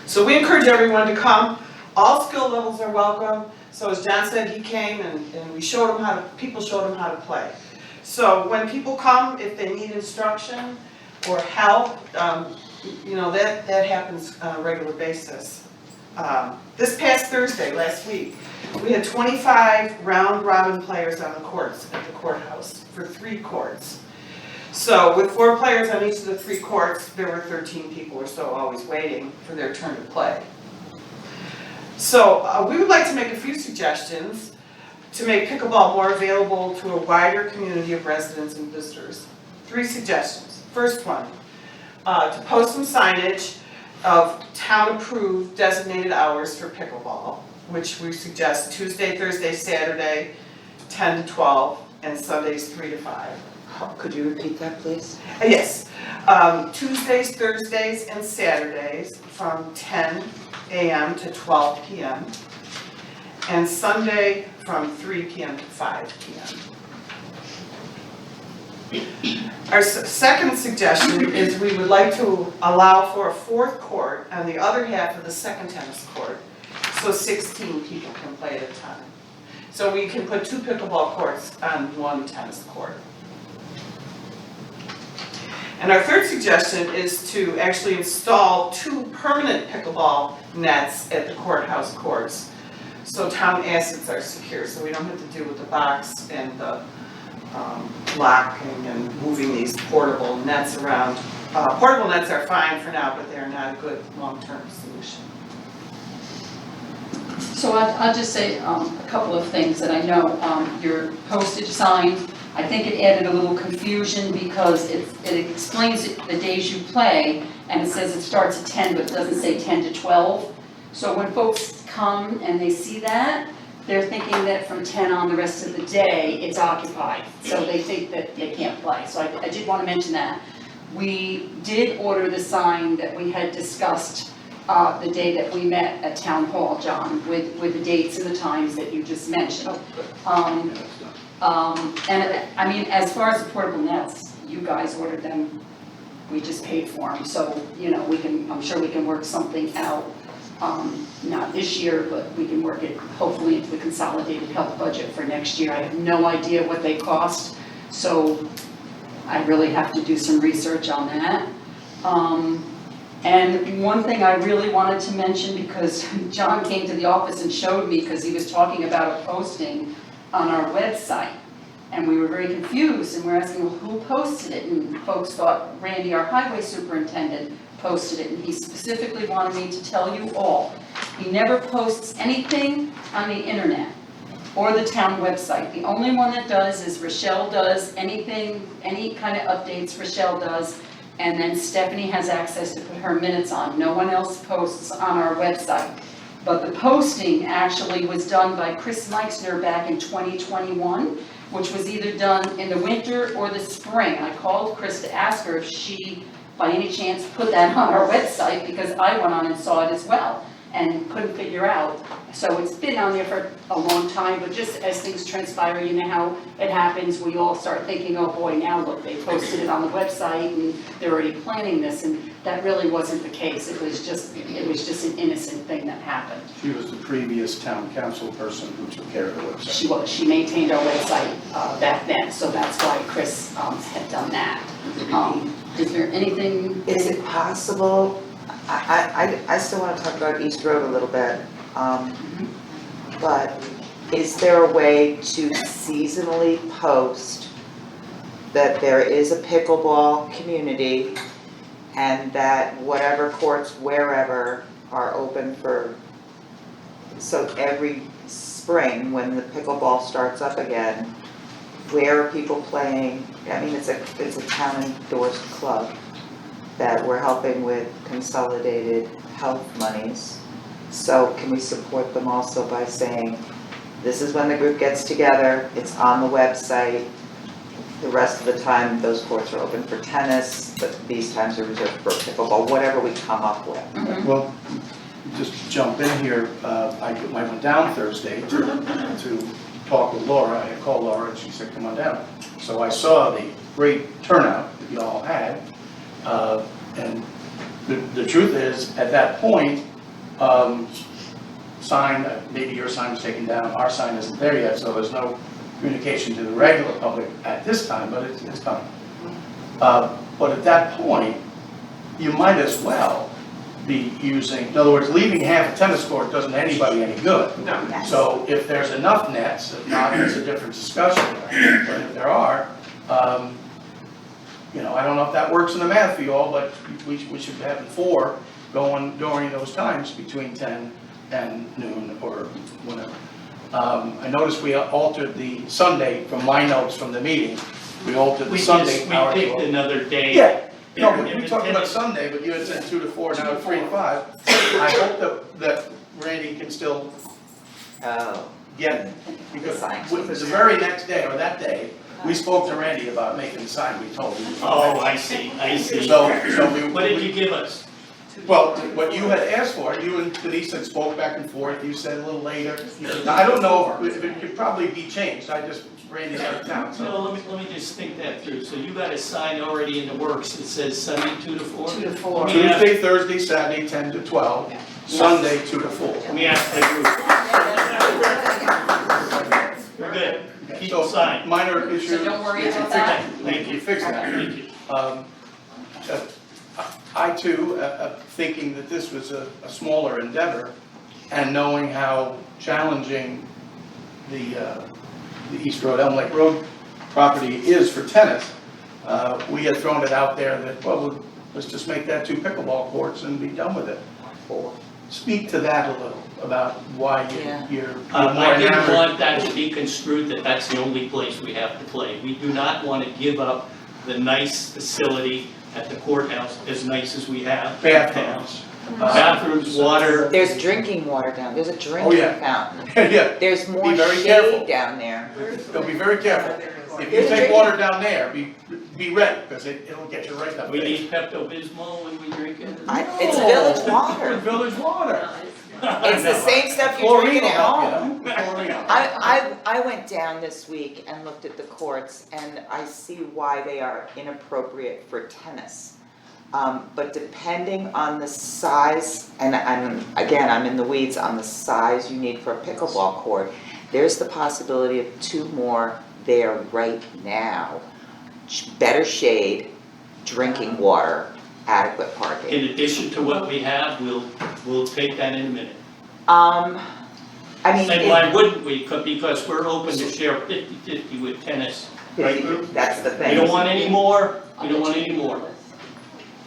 So we encourage everyone to come. All skill levels are welcome. So as John said, he came and we showed him people showed him how to play. So when people come, if they need instruction or help, that happens on a regular basis. This past Thursday, last week, we had 25 round robin players on the courts at the courthouse for 3 courts. So with 4 players on each of the 3 courts, there were 13 people or so always waiting for their turn to play. So we would like to make a few suggestions to make pickleball more available to a wider community of residents and visitors. 3 suggestions. First one, to post some signage of town-approved designated hours for pickleball, which we suggest Tuesday, Thursday, Saturday, 10 to 12, and Sundays 3 to 5. Could you repeat that, please? Yes, Tuesdays, Thursdays, and Saturdays from 10 a.m. to 12 p.m. and Sunday from 3 p.m. to 5 p.m. Our second suggestion is we would like to allow for a 4th court on the other half of the second tennis court, so 16 people can play at a time. So we can put 2 pickleball courts on 1 tennis court. And our third suggestion is to actually install 2 permanent pickleball nets at the courthouse courts, so town assets are secure, so we don't have to deal with the box and the locking and moving these portable nets around. Portable nets are fine for now, but they're not a good long-term solution. So I'll just say a couple of things that I know. Your postage sign, I think it added a little confusion because it explains the days you play, and it says it starts at 10, but it doesn't say 10 to 12. So when folks come and they see that, they're thinking that from 10 on the rest of the day, it's occupied. So they think that they can't play. So I did want to mention that. We did order the sign that we had discussed the day that we met at Town Hall, John, with the dates and the times that you just mentioned. And I mean, as far as the portable nets, you guys ordered them, we just paid for them. So, you know, I'm sure we can work something out, not this year, but we can work it hopefully into the consolidated health budget for next year. I have no idea what they cost, so I really have to do some research on that. And one thing I really wanted to mention, because John came to the office and showed me, because he was talking about a posting on our website. And we were very confused, and we're asking, well, who posted it? And folks thought Randy, our highway superintendent, posted it. And he specifically wanted me to tell you all, he never posts anything on the internet or the town website. The only one that does is Rochelle does anything, any kind of updates Rochelle does. And then Stephanie has access to put her minutes on. No one else posts on our website. But the posting actually was done by Chris Meixner back in 2021, which was either done in the winter or the spring. I called Chris to ask her if she, by any chance, put that on our website, because I went on and saw it as well and couldn't figure out. So it's been on there for a long time, but just as things transpire, you know how it happens, we all start thinking, oh boy, now look, they posted it on the website and they're already planning this, and that really wasn't the case. It was just an innocent thing that happened. She was the previous town council person who took care of the website. She maintained our website back then, so that's why Chris had done that. Is there anything? Is it possible, I still want to talk about East Road a little bit, but is there a way to seasonally post that there is a pickleball community and that whatever courts wherever are open for, so every spring when the pickleball starts up again, where are people playing? I mean, it's a town endorsed club that we're helping with consolidated health monies. So can we support them also by saying, this is when the group gets together, it's on the website, the rest of the time those courts are open for tennis, but these times are reserved for pickleball, whatever we come up with. Well, just to jump in here, I went down Thursday to talk with Laura. I had called Laura and she said, come on down. So I saw the great turnout that you all had. And the truth is, at that point, sign, maybe your sign was taken down, our sign isn't there yet, so there's no communication to the regular public at this time, but it's coming. But at that point, you might as well be using, in other words, leaving half a tennis court doesn't anybody any good. No. So if there's enough nets, if not, it's a different discussion. But if there are, you know, I don't know if that works in the math for you all, but we should have 4 going during those times between 10 and noon or whatever. I noticed we altered the Sunday from my notes from the meeting. We altered the Sunday hour. We picked another day. Yeah, no, we talked about Sunday, but you had said 2 to 4, now it's 3 to 5. I hope that Randy can still get it, because the very next day, or that day, we spoke to Randy about making the sign we told him. Oh, I see. So What did you give us? Well, what you had asked for, you and Denise had spoke back and forth, you said a little later. Now, I don't know if it could probably be changed, Randy's out of town, so. No, let me just think that through. So you got a sign already in the works that says Sunday 2 to 4? 2 to 4. Tuesday, Thursday, Saturday, 10 to 12, Sunday, 2 to 4. Let me ask the group. We're good. Keep the sign. Minor issue. So don't worry about that. Thank you, fix that. Thank you. I too, thinking that this was a smaller endeavor, and knowing how challenging the East Road, Elm Lake Road property is for tennis, we had thrown it out there that, well, let's just make that 2 pickleball courts and be done with it. Speak to that a little, about why Yeah. you're I more didn't enamored. want that to be construed that that's the only place we have to play. We do not want to give up the nice facility at the courthouse, as nice as we have. Bathrooms. Bathrooms, water. There's drinking water down, there's a Oh, drinking yeah. fountain. Yeah, There's more Be very careful. shade down there. so be very careful. If you There's a take drinking- water down there, be ready, because it'll get you right up We there. need Pepto-Bismol when we drink it. It's village water. Village water. It's the same stuff you're drinking at home. Chlorine. I went down this week and looked at the courts, and I see why they are inappropriate for tennis. But depending on the size, and I'm in the weeds on the size you need for a pickleball court, there's the possibility of 2 more there right now. Better shade, drinking water, adequate parking. In addition to what we have, we'll take that in a minute. I mean, And why wouldn't we? Because we're open to share 50-50 with tennis. Right. that's the thing. We don't want any more, we don't want any more.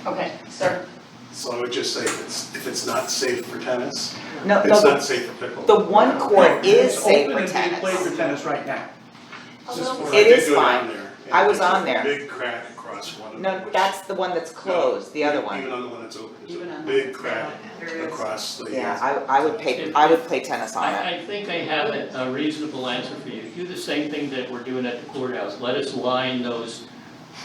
Okay, sir. So I would just say, if it's not safe for tennis, No, it's no, not safe for pickleball. the one court is It's safe open for and being played for tennis. tennis right now. When It I did is go down fine. there, and I was there's a on there. Big crack across one of the No, doors. that's the one that's closed, the other one. Even on the one that's open, Even there's on a big crack There is. across the. Yeah, I would play tennis on it. I think I have a reasonable answer for you. Do the same thing that we're doing at the courthouse. Let us line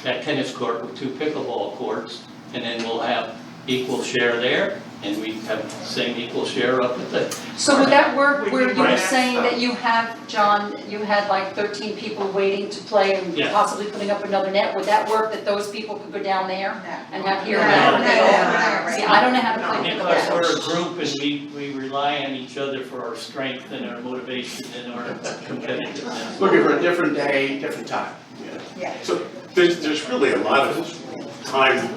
that tennis court with 2 pickleball courts, and then we'll have equal share there, and we have the same equal share up at the. So would that work where you were Right. saying that you have, John, you had like 13 people waiting to play and Yeah. possibly putting up another net? Would that work, that those people could go down there and have here No, and no, there? no, See, I don't know how to play Because pickleball. we're a group and we rely on each other for our strength and our motivation and our competitiveness. Looking for a different day, different time. Yeah. So there's really a lot of time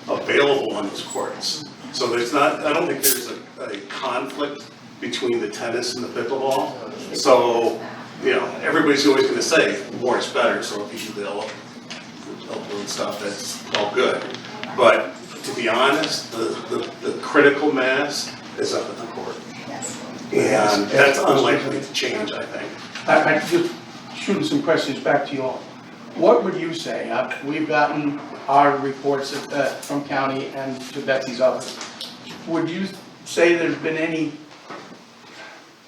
available on those courts. So I don't think there's a conflict between the tennis and the pickleball. So, everybody's always gonna say more is better, so if you do the elbow and stuff, that's all good. But to be honest, the critical mass is up at the court. Yes. And that's unlikely to change, I think. I just shooting some questions back to you all. What would you say? We've gotten our reports from county and to Betsy's office. Would you say there's been any,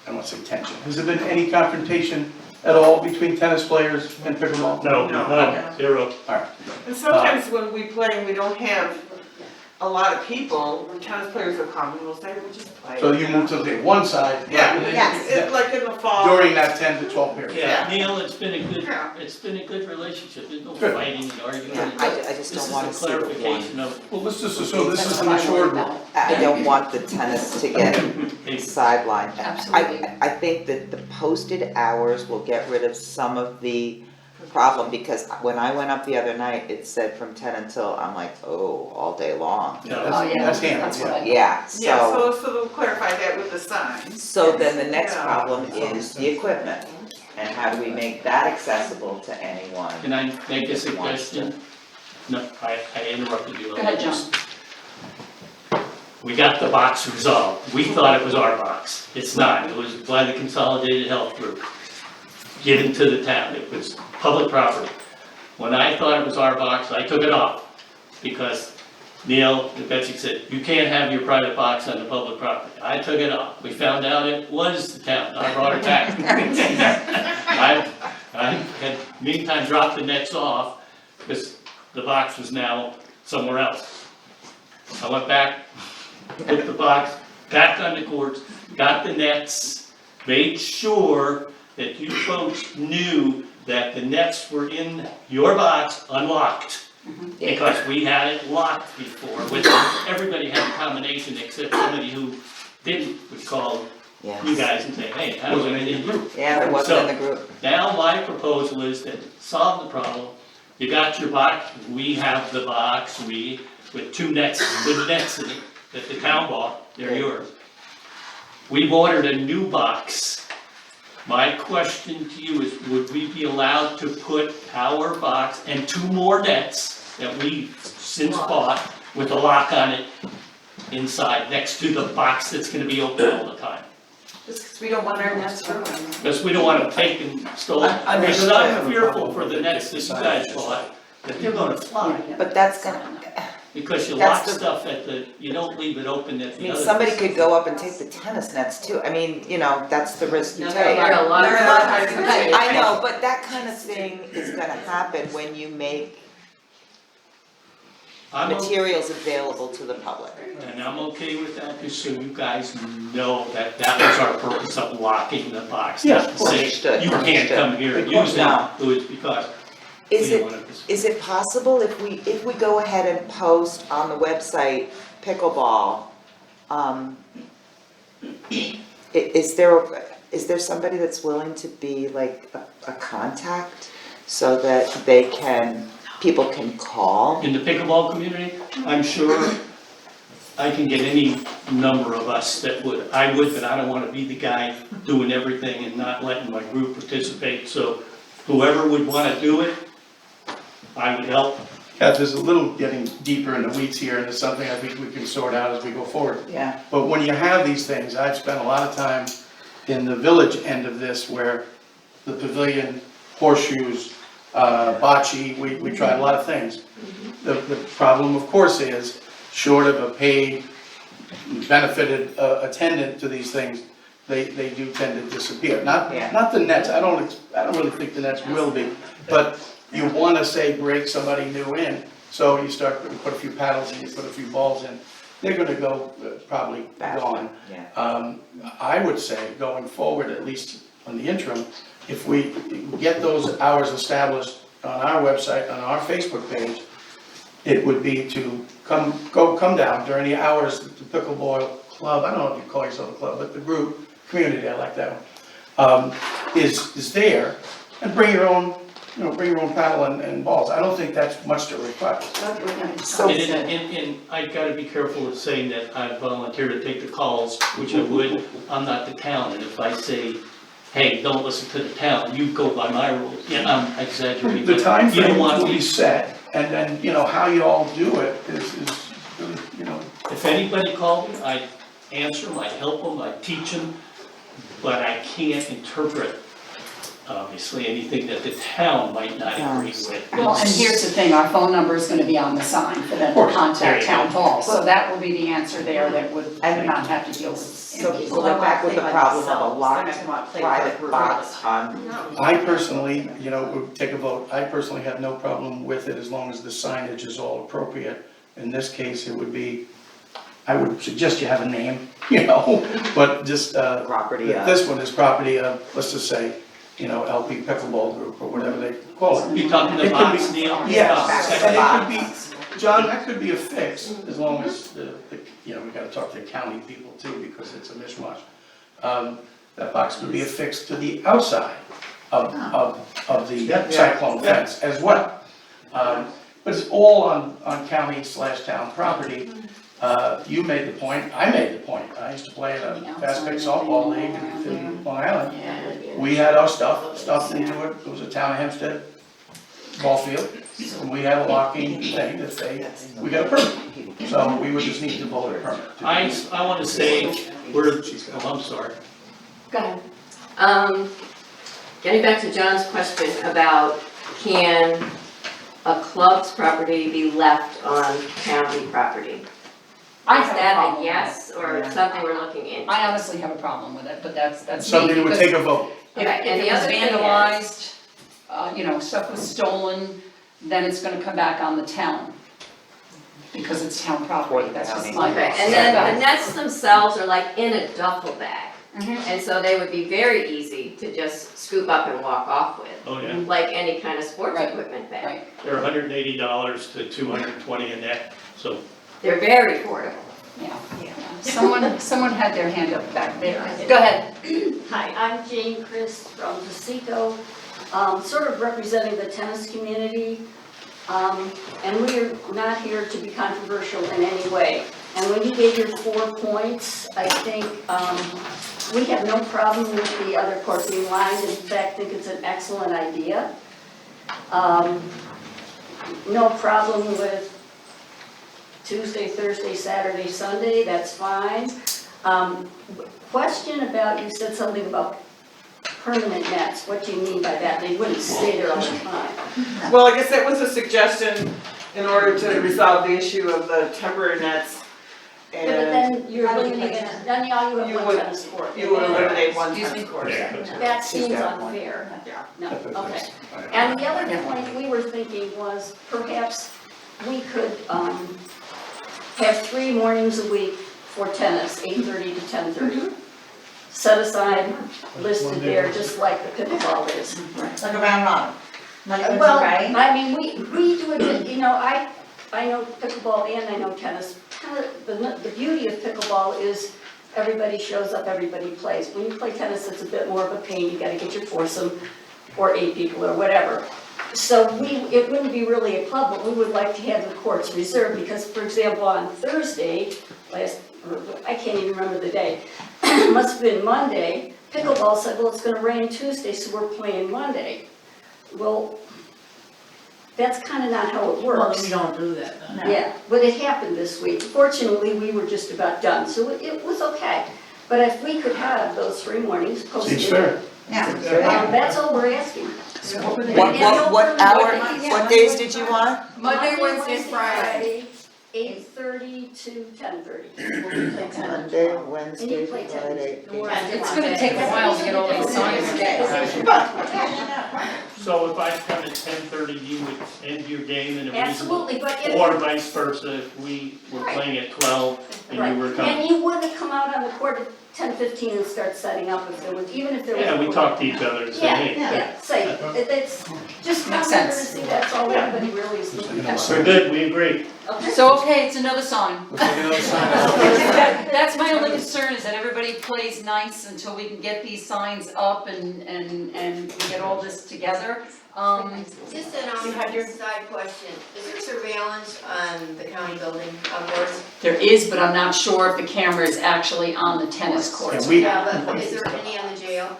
I don't want to say tension, has there been any confrontation at all between tennis players and pickleball? No, No. none, 0. All right. And sometimes when we play and we don't have a lot of people, tennis players will come and we'll say, we'll just play. So you move to the one side. Yeah, Yes. it's like in the fall. During that 10 to 12 period. Yeah, Neil, it's been Yeah. a good relationship. There's no Good. fighting and arguing. Yeah, I just don't want to see the This is a one. clarification of Well, let's just assume this is That's the what I mature worry group. about. I don't want the tennis to get sidelined. Absolutely. I think that the posted hours will get rid of some of the problem, because when I went up the other night, it said from 10 until, I'm like, oh, all day long. Yeah, Oh, yeah, that's handled, that's what I. Yeah, Yeah, so they'll clarify that with the signs. so then the next Yeah. problem is the equipment, and how do we make that accessible to anyone? Can I make a suggestion? No, I interrupted you. Go ahead, John. We got the box resolved. We thought it was our box. It's not. It was by the Consolidated Health Group, given to the town. It was public property. When I thought it was our box, I took it off, because Neil and Betsy said, you can't have your private box on the public property. I took it off. We found out it was the town. I brought it back. I had meantime dropped the nets off, because the box was now somewhere else. I went back, put the box back on the courts, got the nets, made sure that you folks knew that the nets were in your box unlocked. Because we had it locked before, with, everybody had a combination except somebody who didn't, would call you Yes, guys and say, hey, how do I get in? yeah, it wasn't in the group. Now my proposal is to solve the problem. You got your box, we have the box, with 2 nets, good nets in it, that the town bought, they're yours. We've ordered a new box My question to you is, would we be allowed to put our box and 2 more nets that we've since bought with a lock on it inside, next to the box that's gonna be open all the time? Just because we don't want our nets ruined. Because we don't want them taken, stolen. I mean, Because I I'm have a fearful problem for with the the nets that you guys bought, that they're gonna fly. But that's gonna, Because you That's lock the- stuff at the, you don't leave it open at I the mean, other. somebody could go up and take the tennis nets too. I mean, you know, that's the risk you No, take. there are a lot of. There are a lot of hard things. I know, but that kind of thing is gonna happen when you make I'm okay, materials available to the public. and I'm okay with that, just so you guys know that that was our purpose of locking the box. Yeah, Not to say, understood, you can't understood. come here and Of course use it, not. it was because we Is didn't it, want to. is it possible if we go ahead and post on the website pickleball, is there somebody that's willing to be like a contact so that people can call? In the pickleball community, I'm sure I can get any number of us that would, but I don't wanna be the guy doing everything and not letting my group participate, so whoever would wanna do it, I would help. Kath, there's a little getting deeper in the weeds here, and it's something I think we can sort out as we go forward. Yeah. But when you have these things, I've spent a lot of time in the village end of this where the pavilion, horseshoes, bocce, we tried a lot of things. The problem, of course, is short of a paid, benefited attendant to these things, they do tend to disappear. Yeah. Not the nets, I don't really think the nets will be, but you wanna say break somebody new in, so you start, you put a few paddles and you put a few balls in, they're gonna go probably gone. Yeah. I would say, going forward, at least on the interim, if we get those hours established on our website, on our Facebook page, it would be to come down during the hours that the pickleball club, I don't know if you call yourself a club, but the group, community, I like that one, is there, and bring your own paddle and balls. I don't think that's much to request. So- And I gotta be careful of saying that I volunteer to take the calls, which I would, I'm not the town, and if I say, hey, don't listen to the town, you go by my rules, yeah, I'm exaggerating. The but time you don't frame want will me- be set, and then, how you all do it is, If anybody called me, I'd answer them, I'd help them, I'd teach them, but I can't interpret, obviously, anything that the town might not agree with. Well, and here's the thing, our phone number is gonna be on the sign for them Of course. to contact There you town hall, so that will be the answer there that would And- not have to deal with. So we're back with the problem of a locked private box on. I personally, would take a vote, I personally have no problem with it as long as the signage is all appropriate. In this case, it would be, I would suggest you have a name, but just, Property of. this one is property of, let's just say, LP Pickleball Group or whatever they call it. You talking It the could box, be- Neil? Yes, Back and to it could be, John, that could be a fix, as long as, we gotta talk to the county people too, because it's a mishmash. That box could be affixed to the outside of the cyclone fence as well. But it's all on county/town property. You made the point, I made the point, I used to play in a fast-pitch softball league in Long Island. We had our stuffed into it, it was a town of Hempstead ball field, and we had a locking thing that we got a permit. So we would just need to vote a permit. I wanna say, I'm sorry. Go ahead. Getting back to John's question about can a club's property be left on county property? I Is have a that problem a with yes or something we're looking into? I honestly have a problem with it, but that's me. Somebody would because take a vote. If Okay, and it the was other thing is- vandalized, stuff was stolen, then it's gonna come back on the town. Because it's town property, that's just my. Okay, and then the nets themselves are like in a duffel bag, Mhm. and so they would be very easy to just scoop up and walk off with, Oh, yeah, like any kind of sports Right, equipment bag. Right, they're $180 to $220 a net, so They're very portable. yeah. Someone had their hand up back there. Go ahead. Hi, I'm Jane Chris from Pasico, sort of representing the tennis community. And we're not here to be controversial in any way. And when you gave your 4 points, I think We have no problem with the other court being lined, in fact, think it's an excellent idea. No problem with Tuesday, Thursday, Saturday, Sunday, that's fine. Question about, you said something about permanent nets, what do you mean by that? They wouldn't stay there all the time. Well, I guess that was a suggestion in order to resolve the issue of the temporary nets. But And then you're eliminating, then all you You have one would- tennis court. you would eliminate one Excuse me? tennis court. That seems that one. unfair. Yeah. No, okay. And the other point we were thinking was perhaps we could have 3 mornings a week for tennis, 8:30 to 10:30. Set aside, listed there, just like the pickleball is. Like a round robin. Monday, Well, Wednesday, Friday. I mean, we do it, you know, I know pickleball and I know tennis. The beauty of pickleball is everybody shows up, everybody plays. When you play tennis, it's a bit more of a pain, you gotta get your foursome or 8 people or whatever. So it wouldn't be really a club, but we would like to have the courts reserved because, for example, on Thursday, I can't even remember the day, must have been Monday, pickleball said, well, it's gonna rain Tuesday, so we're playing Monday. Well, that's kinda not how it Well, works. we don't do that then. Yeah, but it happened this week. Fortunately, we were just about done, so it was okay. But if we could have those 3 mornings posted. Seems fair. Yeah. That's all we're asking. What hour, what days did you want? Monday, Wednesday, Friday. 8:30 to 10:30. Monday, Wednesday, play tennis. Friday. It's gonna take a while to get all these signs. So if I come at 10:30, you would end your game in a reasonable, Absolutely, but if. or vice versa, if we were Right. playing at 12 and you were Right, coming. and you wouldn't come out on the court at 10:15 and start setting up if there was, even if there was. Yeah, we talk to each other and say, Yeah, hey. yeah, say, it's just Makes not sense. see, that's all everybody really is looking at. We're good, we agree. Okay. So, okay, it's another sign. We'll take another sign out. That's my only concern, is that everybody plays nice until we can get these signs up and we get all this together. Just an side question, is there surveillance on the county building outdoors? There is, but I'm not sure if the camera is actually on the tennis courts. Yeah, we- Yeah, but is there any on the jail?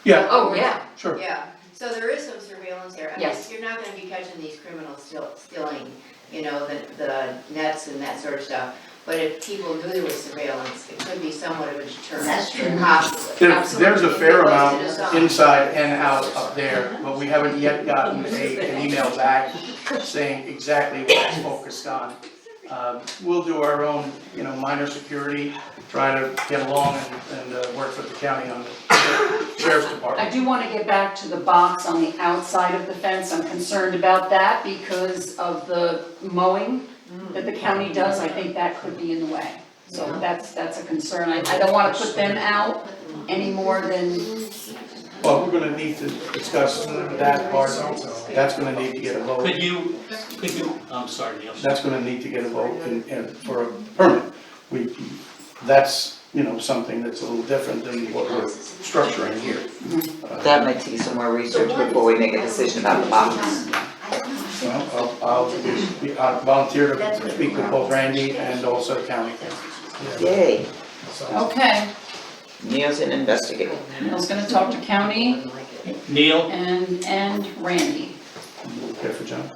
Yeah, Oh, yeah, sure. Yeah, so there is some surveillance there. I mean, Yes. you're not gonna be catching these criminals stealing, you know, the nets and that sort of stuff. But if people knew there was surveillance, it could be somewhat of a deterrent. That's true. Possibly. There's a fair amount If it was inside and out up there, but we haven't yet gotten an email back saying exactly what it's focused on. We'll do our own, minor security, try to get along and work with the county on the sheriff's I department. do want to get back to the box on the outside of the fence. I'm concerned about that because of the mowing that the county does. I think that could be in the way. So that's a concern. I don't want to put them out any more than, Well, we're gonna need to discuss that part, that's gonna need to get a vote. Could you, I'm sorry, Neil. That's gonna need to get a vote for a permit. That's, something that's a little different than what we're structuring here. That might take some more research before we make a decision about the box. Well, I'll volunteer to speak with both Randy and also county. Yay, okay. Neil's an investigator. Neil's going to talk to county Neil, and Randy. Okay for John?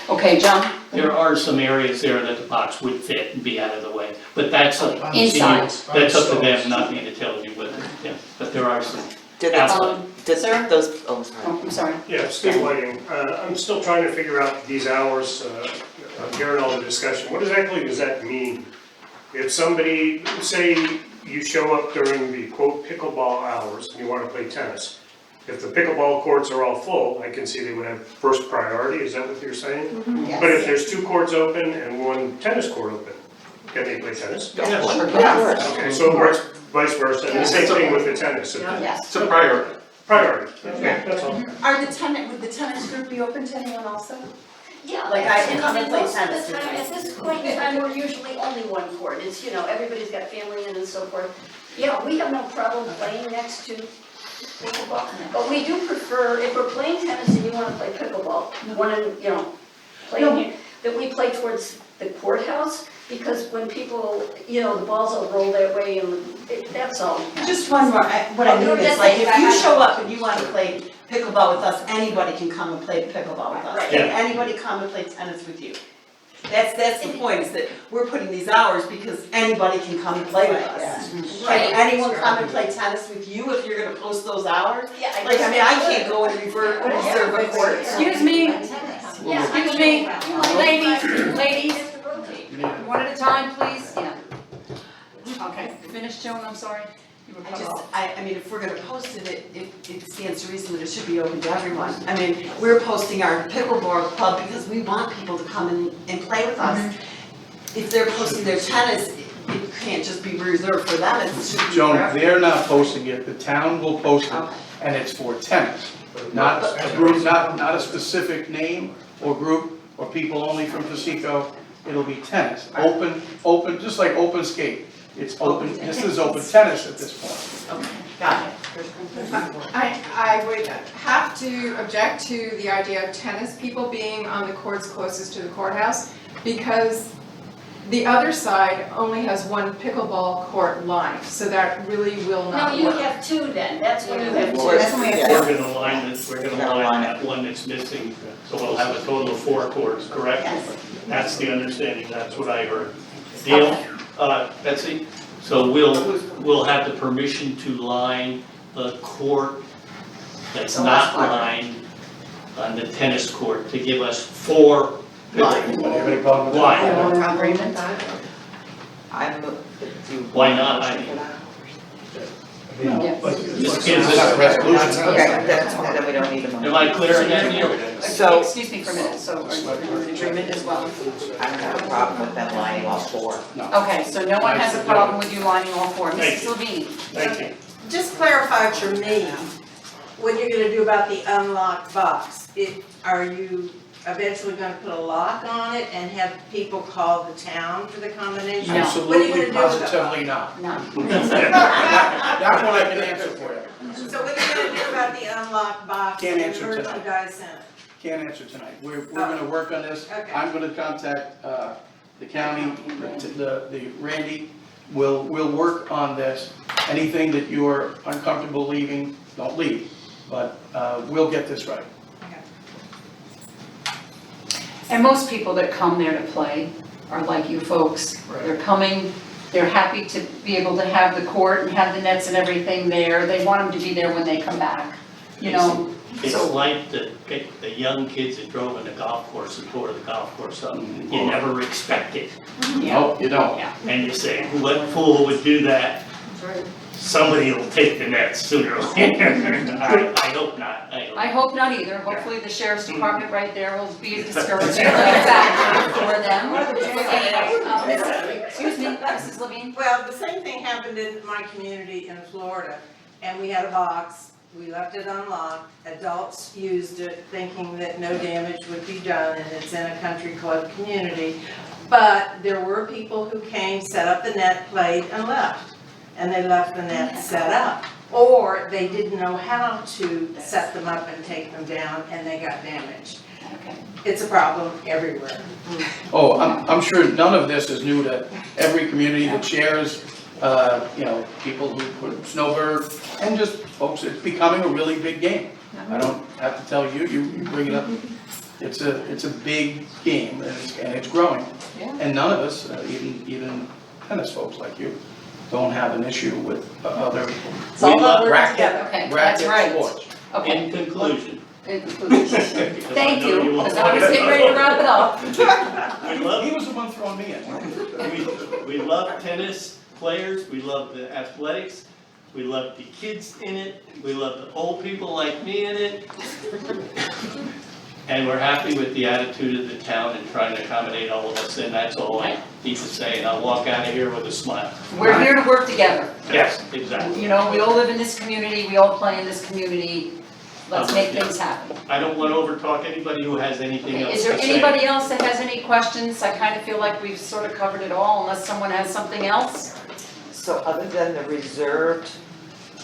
Okay, John? there are some areas there that the box would fit and be out of the way, but that's up to you. Inside. That's up to them, not me to tell you what, yeah, but there are some Did outside. Sir? those, oh, sorry. Oh, I'm sorry. Yeah, Steve Whiting. I'm still trying to figure out these hours, I'm hearing all the discussion. What exactly does that mean? If somebody, say you show up during the quote pickleball hours and you want to play tennis, if the pickleball courts are all full, I can see they would have first priority, is that what you're saying? But if there's 2 courts open and 1 tennis court open, can they play tennis? Yeah. Okay, so it works vice versa, and the same thing with the tennis. Yes. It's a priority. Priority, okay, that's all. Would the tennis group be open to anyone also? Yeah. Like, I can come and play most of the tennis with time, you. at this point in time, we're usually only 1 court, it's, everybody's got family in and so forth. Yeah, we have no problem playing next to pickleball, but we do prefer, if we're playing tennis and you wanna play pickleball, playing here, that we play towards the courthouse, because when people, the balls will roll that way and that's all. Just one more, what I mean is like, if you show up and you wanna play pickleball with us, anybody can come and play pickleball with us. Right. Can anybody come and play tennis with you? That's the point, is that we're putting these hours because anybody can come and play with us. Can anyone come and play tennis with you if you're gonna post those hours? Yeah, Like, I mean, I can't go and reserve a court. Excuse me, excuse me, ladies, one at a time, please, yeah. Okay, finish, Joan, I'm sorry, you were cut off. I mean, if we're gonna post it, it stands to reason that it should be open to everyone. I mean, we're posting our pickleball club because we want people to come and play with us. If they're posting their tennis, it can't just be reserved for them, it should be for Joan, everyone. they're not posting it, the town will post it, Okay. and it's for tennis. Not a group, not a specific name or group or people only from Pasico, it'll be tennis. Open, just like open skate. It's open, this is open tennis at this point. Okay, got it. I would have to object to the idea of tennis people being on the courts closest to the courthouse, because the other side only has one pickleball court line, so that really will No, not you work. have two then, that's when you have two. We're gonna line that one that's missing, so we'll have a total of 4 courts, correct? Yes. That's the understanding, that's what I heard. Deal, Betsy? So we'll have the permission to line the court that's not lined on the tennis court to give us 4 Anybody have any problem with that? Why? Agreement? Why not? I mean, this gives It's not a us, resolution. Okay, then we don't need a motion. am I clear on that, Neil? So, Excuse me for a minute, so are you in agreement as well? I don't have a problem with them lining all 4. Okay, so no one has a problem with you lining all 4. Thank Mrs. you. Levine? Thank you. Just clarify for me, what you're gonna do about the unlocked box. Are you eventually gonna put a lock on it and have people call the town for the combination? No. What are you Absolutely, gonna do with it? positively not. No. That one I can answer for you. So what are you gonna do about the unlocked box Can't and answer tonight. merchandise in it? Can't answer tonight. We're gonna work on this. Okay. I'm gonna contact the county, the Randy. We'll work on this. Anything that you're uncomfortable leaving, don't leave. But we'll get this right. And most people that come there to play are like you folks. They're coming, they're happy to be able to have the court and have the nets and everything there. They want them to be there when they come back, you know? It's So- like the young kids that drove in the golf course and tore the golf course up. You never expect it. No, you don't. Yeah. And you say, what fool would do that? Somebody will take the nets sooner or later. I hope not. I hope not either. Hopefully the sheriff's department right there will be a discouraging factor for them. Excuse me, Mrs. Levine? Well, the same thing happened in my community in Florida, and we had a box, we left it unlocked, adults used it thinking that no damage would be done, and it's in a country club community. But there were people who came, set up the net, played, and left, and they left the net set up. Or they didn't know how to set them up and take them down, and they got damaged. Okay. It's a problem everywhere. Oh, I'm sure none of this is new to every community that shares, people who put snowbird, and just, folks, it's becoming a really big game. I don't have to tell you, you bring it up, it's a big game, and it's growing. Yeah. And none of us, even tennis folks like you, don't have an issue with other It's all about working racket together. Okay, that's right. sports. Okay. In conclusion. Thank you, because I was getting ready to wrap it up. He was the one throwing me in. We love tennis players, we love the athletics, we love the kids in it, we love the old people like me in it. And we're happy with the attitude of the town and trying to accommodate all of us, and that's all I need to say, and I'll walk out of here with a smile. We're here to work together. Yes, exactly. You know, we all live in this community, we all play in this community. Let's make things happen. I don't want to overtalk anybody who has anything Okay, else is to there say. anybody else that has any questions? I kind of feel like we've sort of covered it all, unless someone has something else. So other than the reserved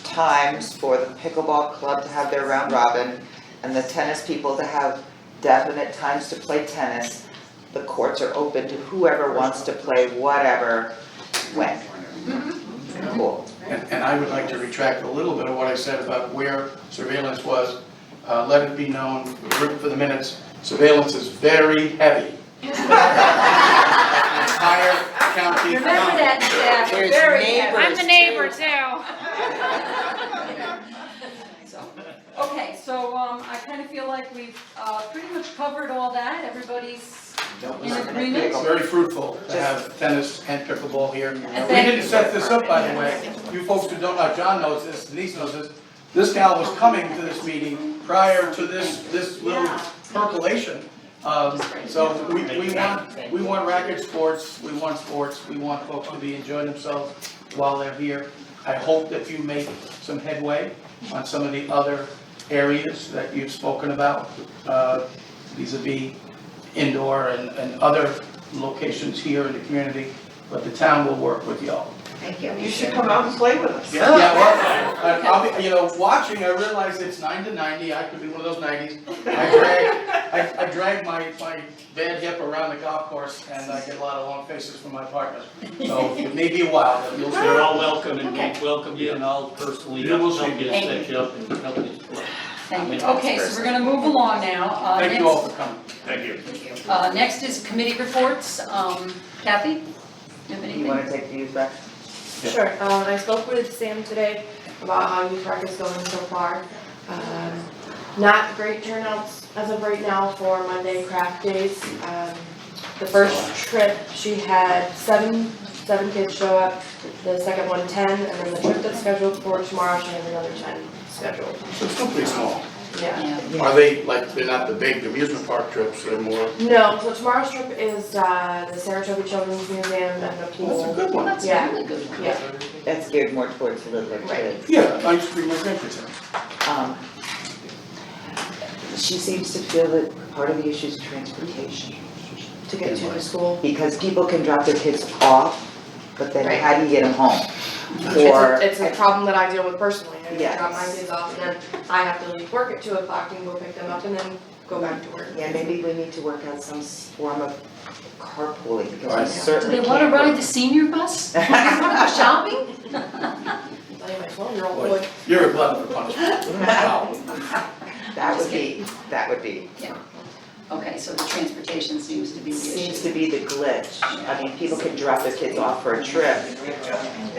times for the pickleball club to have their round robin and the tennis people to have definite times to play tennis, the courts are open to whoever wants to play whatever, when. Cool. And I would like to retract a little bit of what I said about where surveillance was. Let it be known, written for the minutes, surveillance is very heavy. Entire county. Remember that, Steph, There's very neighbors. heavy. I'm the neighbor too. Okay, so I kind of feel like we've pretty much covered all that. Everybody's in agreement. It's very fruitful to have tennis and pickleball here. We thank didn't set this up, by the way. You folks who don't know, John knows this, Denise knows this. This gal was coming to this meeting prior to this little percolation. So we want racket sports, we want sports, we want folks to be enjoying themselves while they're here. I hope that you make some headway on some of the other areas that you've spoken about, vis-a-vis indoor and other locations here in the community, but the town will work with y'all. Thank you. You should come out and play with us. Yeah, well, I'll be, watching, I realize it's 9 to 90, I could be one of those 90s. I drag my bad hip around the golf course, and I get a lot of long faces from my partners. So it may be a while, but you'll see. You're all welcome, and we welcome you, and I'll personally You will help see. you set you up and help you. Thank you. Okay, so we're gonna move along now. Thank you all for coming. Thank you. Next is committee reports. Kathy, you have anything? You wanna take these back? Sure, I spoke with Sam today about how youth rec is going so far. Not great turnouts as of right now for Monday craft days. The first trip, she had seven kids show up, the second one 10, and then the trip that's scheduled for tomorrow, she has another 10 scheduled. So it's still pretty small. Yeah. Are they, like, they're not the big amusement park trips, they're more, No, so tomorrow's trip is the Saratoga Children's Museum and the pool. that's a good one. That's a Yeah. really good one. Yeah. That's geared more towards the littler kids. Yeah, I used to bring my grandkids in. She seems to feel that part of the issue is transportation. To get to the school. Because people can drop their kids off, but then Right. how do you get them home? Or, It's a problem that I deal with personally. I Yes. drop my kids off and then I have to leave work at 2 o'clock and go pick them up and then go back to work. yeah, maybe we need to work out some form of carpooling, because we Right. Do certainly they can't. wanna ride the senior bus? They wanna go shopping? Like my 12-year-old Boy, would. you're a glutton for punishment. Wow. That would be, Okay, so the transportation seems to be the seems issue. to be the glitch. I mean, people can drop their kids off for a trip,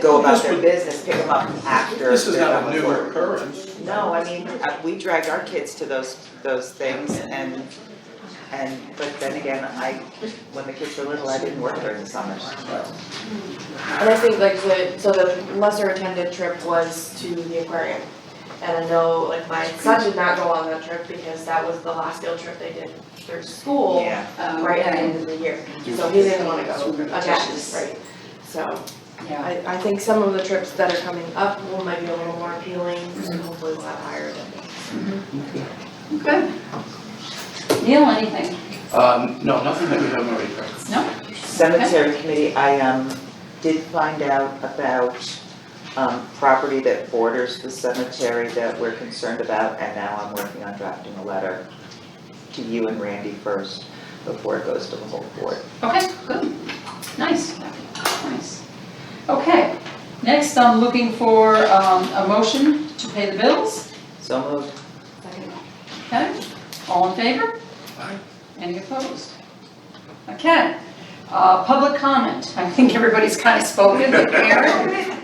go about their business, pick them up after This is they're not done a with new work. occurrence. No, I mean, we dragged our kids to those things but then again, when the kids were little, I didn't work during the summers. And I think like the lesser attended trip was to the aquarium. And I know like my son did not go on that trip because that was the last field trip they did through school Yeah. right at the end of the year. So he didn't wanna go again, right? So Yeah, I think some of the trips that are coming up will might be a little more appealing and hopefully we'll have higher attendance. good. Neil, anything? No, nothing that we haven't already covered. No? Cemetery committee, I did find out about property that borders the cemetery that we're concerned about, and now I'm working on drafting a letter to you and Randy first before it goes to the whole board. Okay, good. Nice. Nice. Okay, next I'm looking for a motion to pay the bills. So moved. Okay, all in favor? Any opposed? Okay, public comment. I think everybody's kind of spoken, but Karen?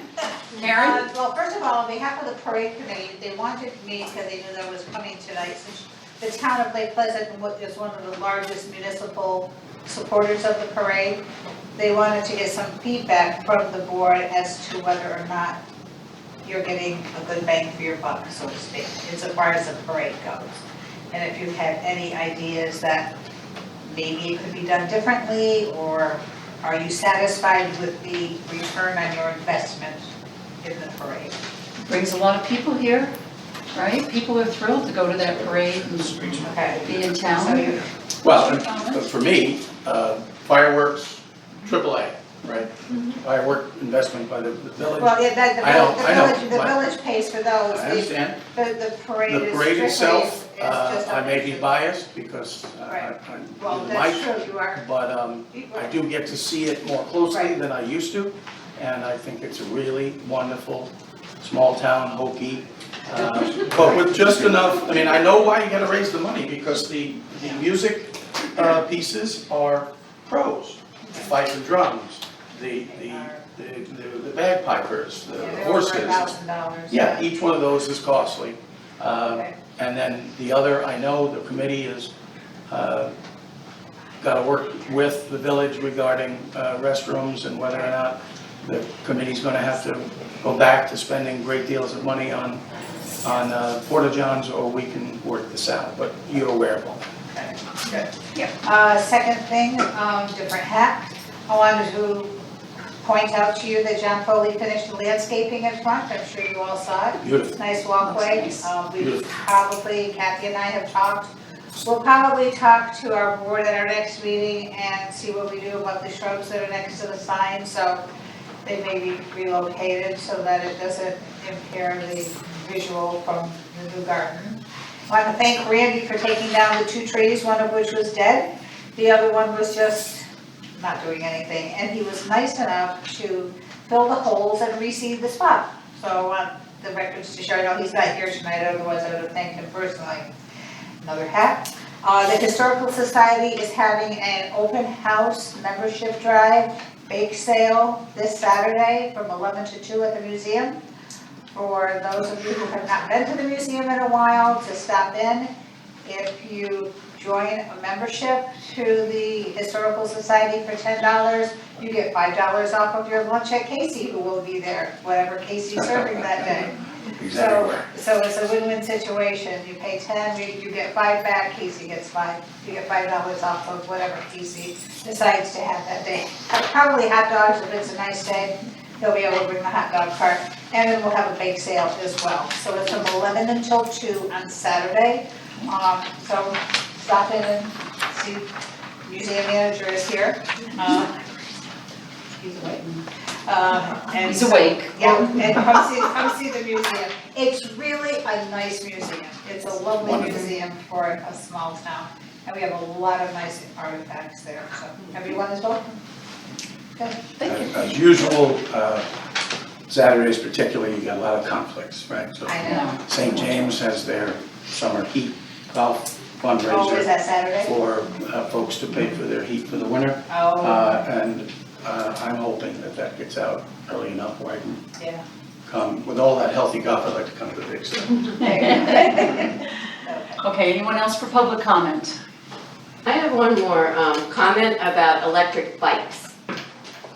Karen? Well, first of all, on behalf of the parade committee, they wanted me, because they knew that I was coming tonight, since the town of Lake Pleasant is one of the largest municipal supporters of the parade. They wanted to get some feedback from the board as to whether or not you're getting a good bang for your buck, so to speak, insofar as the parade goes. And if you had any ideas that maybe it could be done differently, or are you satisfied with the return on your investment in the parade? Brings a lot of people here, right? People are thrilled to go to that parade and Okay. be in So town. you, Well, for me, fireworks, AAA, right? Firework investment by the village. well, yeah, I know, the I know, village, the but- village pays for those. I understand. The parade The parade is strictly itself just. I may be biased because Right. I Well, really that's like, true, you are. but I do get to see it more closely Right. than I used to. And I think it's a really wonderful, small town, hokey, but with just enough, I mean, I know why you gotta raise the money, because the music pieces are pros. The fife and drums, the bagpipers, the horses. $1,000. Yeah, each one of those is costly. Okay. And then the other, I know the committee has got to work with the village regarding restrooms and whether or not the committee's going to have to go back to spending great deals of money on porta-johns, or we can work this out, but you're aware of all that. Okay, good. Second thing, different hat. I wanted to point out to you that John Foley finished the landscaping in front. I'm sure you all saw it. Beautiful. Nice walkway. Nice. We Beautiful. probably, Kathy and I have talked. We'll probably talk to our board at our next meeting and see what we do about the shrubs that are next to the sign. So they may be relocated so that it doesn't impair the visual from the new garden. I want to thank Randy for taking down the 2 trees, one of which was dead. The other one was just not doing anything, and he was nice enough to fill the holes and reseed the spot. So I want the records to show, I know he's not here tonight, otherwise I would have thanked him personally. Another hat. The Historical Society is having an open house membership drive, bake sale this Saturday from 11 to 2 at the museum. For those of you who have not been to the museum in a while, to stop in. If you join a membership to the Historical Society for $10, you get $5 off of your lunch at Casey, who will be there, whatever Casey's serving that day. So it's a win-win situation. You pay 10, you get 5 back, Casey gets 5. You get $5 off of whatever Casey decides to have that day. Probably hot dogs if it's a nice day. He'll be able to bring the hot dog cart. And then we'll have a bake sale as well. So it's from 11 until 2 on Saturday. So stop in and see, museum manager is here. He's awake. And He's awake. Yeah, and come see the museum. It's really a nice museum. It's a lovely Wonderful. museum for a small town. And we have a lot of nice artifacts there, so everyone is welcome. Good, thank you. As usual, Saturdays particularly, you got a lot of conflicts, right? So I know. St. James has their summer heat golf Oh, is fundraiser that Saturday? for folks to pay for their heat for the winter. Oh, And I'm hoping that that gets out early enough where I can yeah. come, with all that healthy golf, I'd like to come to the big stuff. Okay, anyone else for public comment? I have one more comment about electric bikes.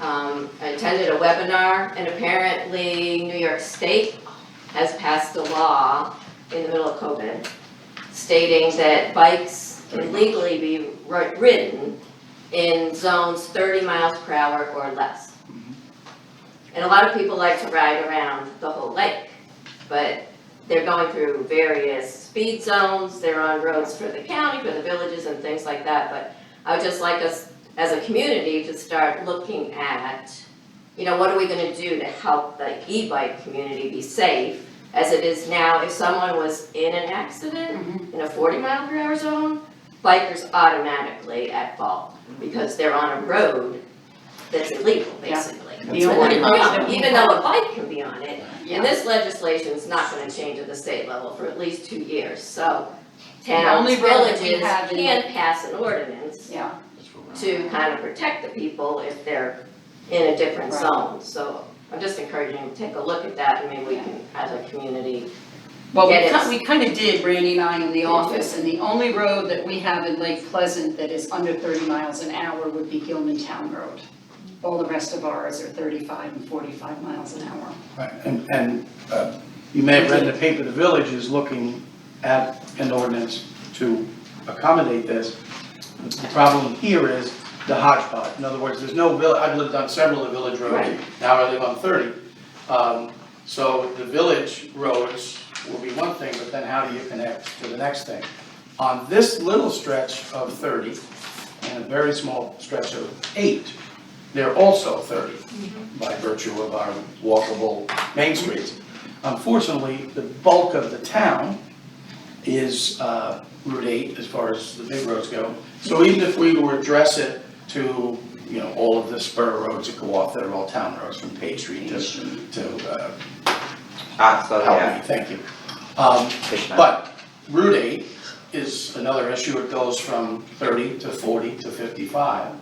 I attended a webinar, and apparently New York State has passed a law in the middle of COVID stating that bikes can legally be ridden in zones 30 miles per hour or less. And a lot of people like to ride around the whole lake, but they're going through various speed zones, they're on roads for the county, for the villages and things like that, but I would just like us as a community to start looking at, what are we gonna do to help the e-bike community be safe as it is now. If someone was in an accident in a 40-mile-per-hour zone, bikers automatically at fault because they're on a road that's illegal, basically. The only road that we Even though a bike can be on it, Yeah. and this legislation is not gonna change at the state level for at least 2 years, so The towns, only road that we villages have in can pass an ordinance Yeah, to kind of protect the people if they're in a different Right. zone. So I'm just encouraging you to take a look at that, and maybe we can, as a community, well, Get it. we kind of did, Randy and I in the office, and the only road that we have in Lake Pleasant that is under 30 miles an hour would be Gilman Town Road. All the rest of ours are 35 and 45 miles an hour. Right, and you may have read in the paper, the village is looking at an ordinance to accommodate this. The problem here is the hodgepodge. In other words, there's no village, I've lived on several of the village roads, Right. now I live on 30. So the village roads will be one thing, but then how do you connect to the next thing? On this little stretch of 30, and a very small stretch of 8, they're also 30 by virtue of our walkable main streets. Unfortunately, the bulk of the town is Route 8 as far as the big roads go. So even if we were to address it to, you know, all of the spur roads that go off that are all town roads from Page Street to So, help yeah. me, thank you. Fishman. But Route 8 is another issue. It goes from 30 to 40 to 55.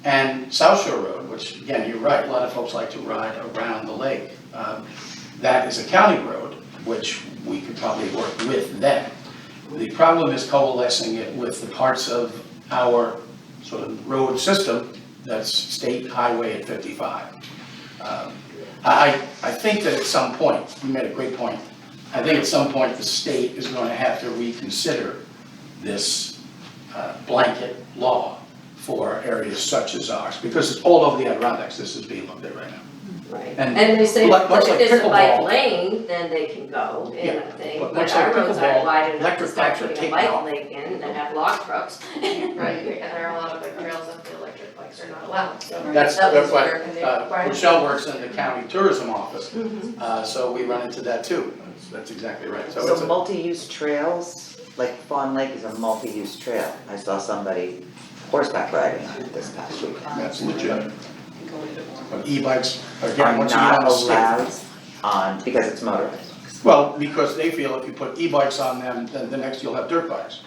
And South Shore Road, which again, you're right, a lot of folks like to ride around the lake. That is a county road, which we could probably work with them. The problem is coalescing it with the parts of our sort of road system that's state highway at 55. I think that at some point, you made a great point, I think at some point the state is going to have to reconsider this blanket law for areas such as ours, because it's all over the Adirondacks, this is being looked at right now. Right, And and they say, much but if like there's a bike pickleball- lane, then they can go in Yeah, a thing, but but much like our roads pickleball, aren't wide enough to electric start bikes are putting a taken bike off. lane in and have log trucks. Right, and there are a lot of bike trails that the electric bikes are not allowed, so. That's that was what where they- Rochelle works in the county tourism office, so we run into that too. That's exactly right. So it's So a, multi-use trails, like Fawn Lake is a multi-use trail. I saw somebody horseback riding on it this past weekend. that's legit. But e-bikes, again, Are once you get on not the state. allowed on, because it's motorized. Well, because they feel if you put e-bikes on them, then the next you'll have dirt bikes.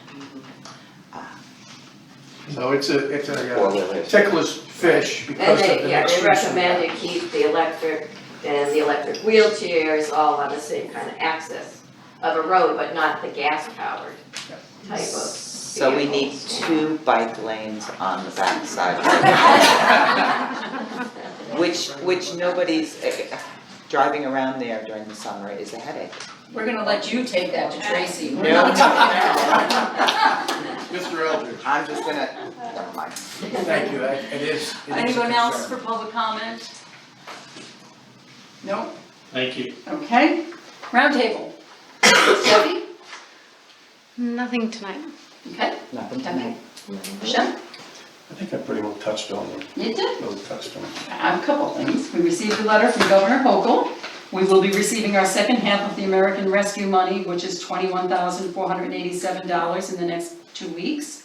So it's a Four-wheelers. ticklish fish And because of they, the yeah, mixed they use. recommend you keep the electric and the electric wheelchairs all on the same kind of axis of a road, but not the gas powered type of. So we need 2 bike lanes on the back side. Which nobody's, driving around there during the summer is a headache. We're gonna let you take that to Tracy. No. Mr. Eldridge, I'm just gonna, never mind. thank you, it is a Anyone else concern. for public comment? No? Thank you. Okay. Roundtable. Debbie? Nothing tonight. Okay. Nothing to Okay. me. Michelle? I think I pretty well touched on them. You did? Really touched on. I have a couple things. We received a letter from Governor Hochul. We will be receiving our second half of the American Rescue money, which is $21,487 in the next 2 weeks.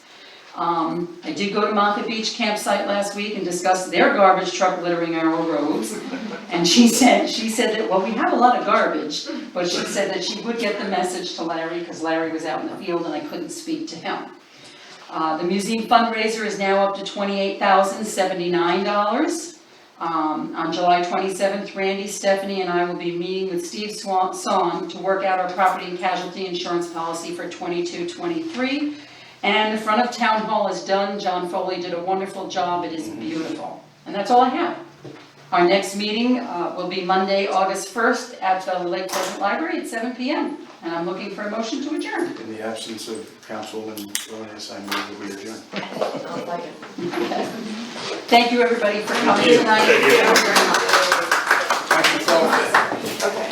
I did go to Market Beach campsite last week and discuss their garbage truck littering our roads. And she said that, well, we have a lot of garbage, but she said that she would get the message to Larry, because Larry was out in the field and I couldn't speak to him. The museum fundraiser is now up to $28,079. On July 27th, Randy, Stephanie, and I will be meeting with Steve Song to work out our property and casualty insurance policy for 22-23. And the front of Town Hall is done. John Foley did a wonderful job. It is beautiful. And that's all I have. Our next meeting will be Monday, August 1st at the Lake Pleasant Library at 7 p.m. And I'm looking for a motion to adjourn. In the absence of Councilwoman Ronas, I move that we adjourn. Thank you, everybody, for coming Thank you. tonight. Thank you. Thank you very much. Thank you, folks. Okay.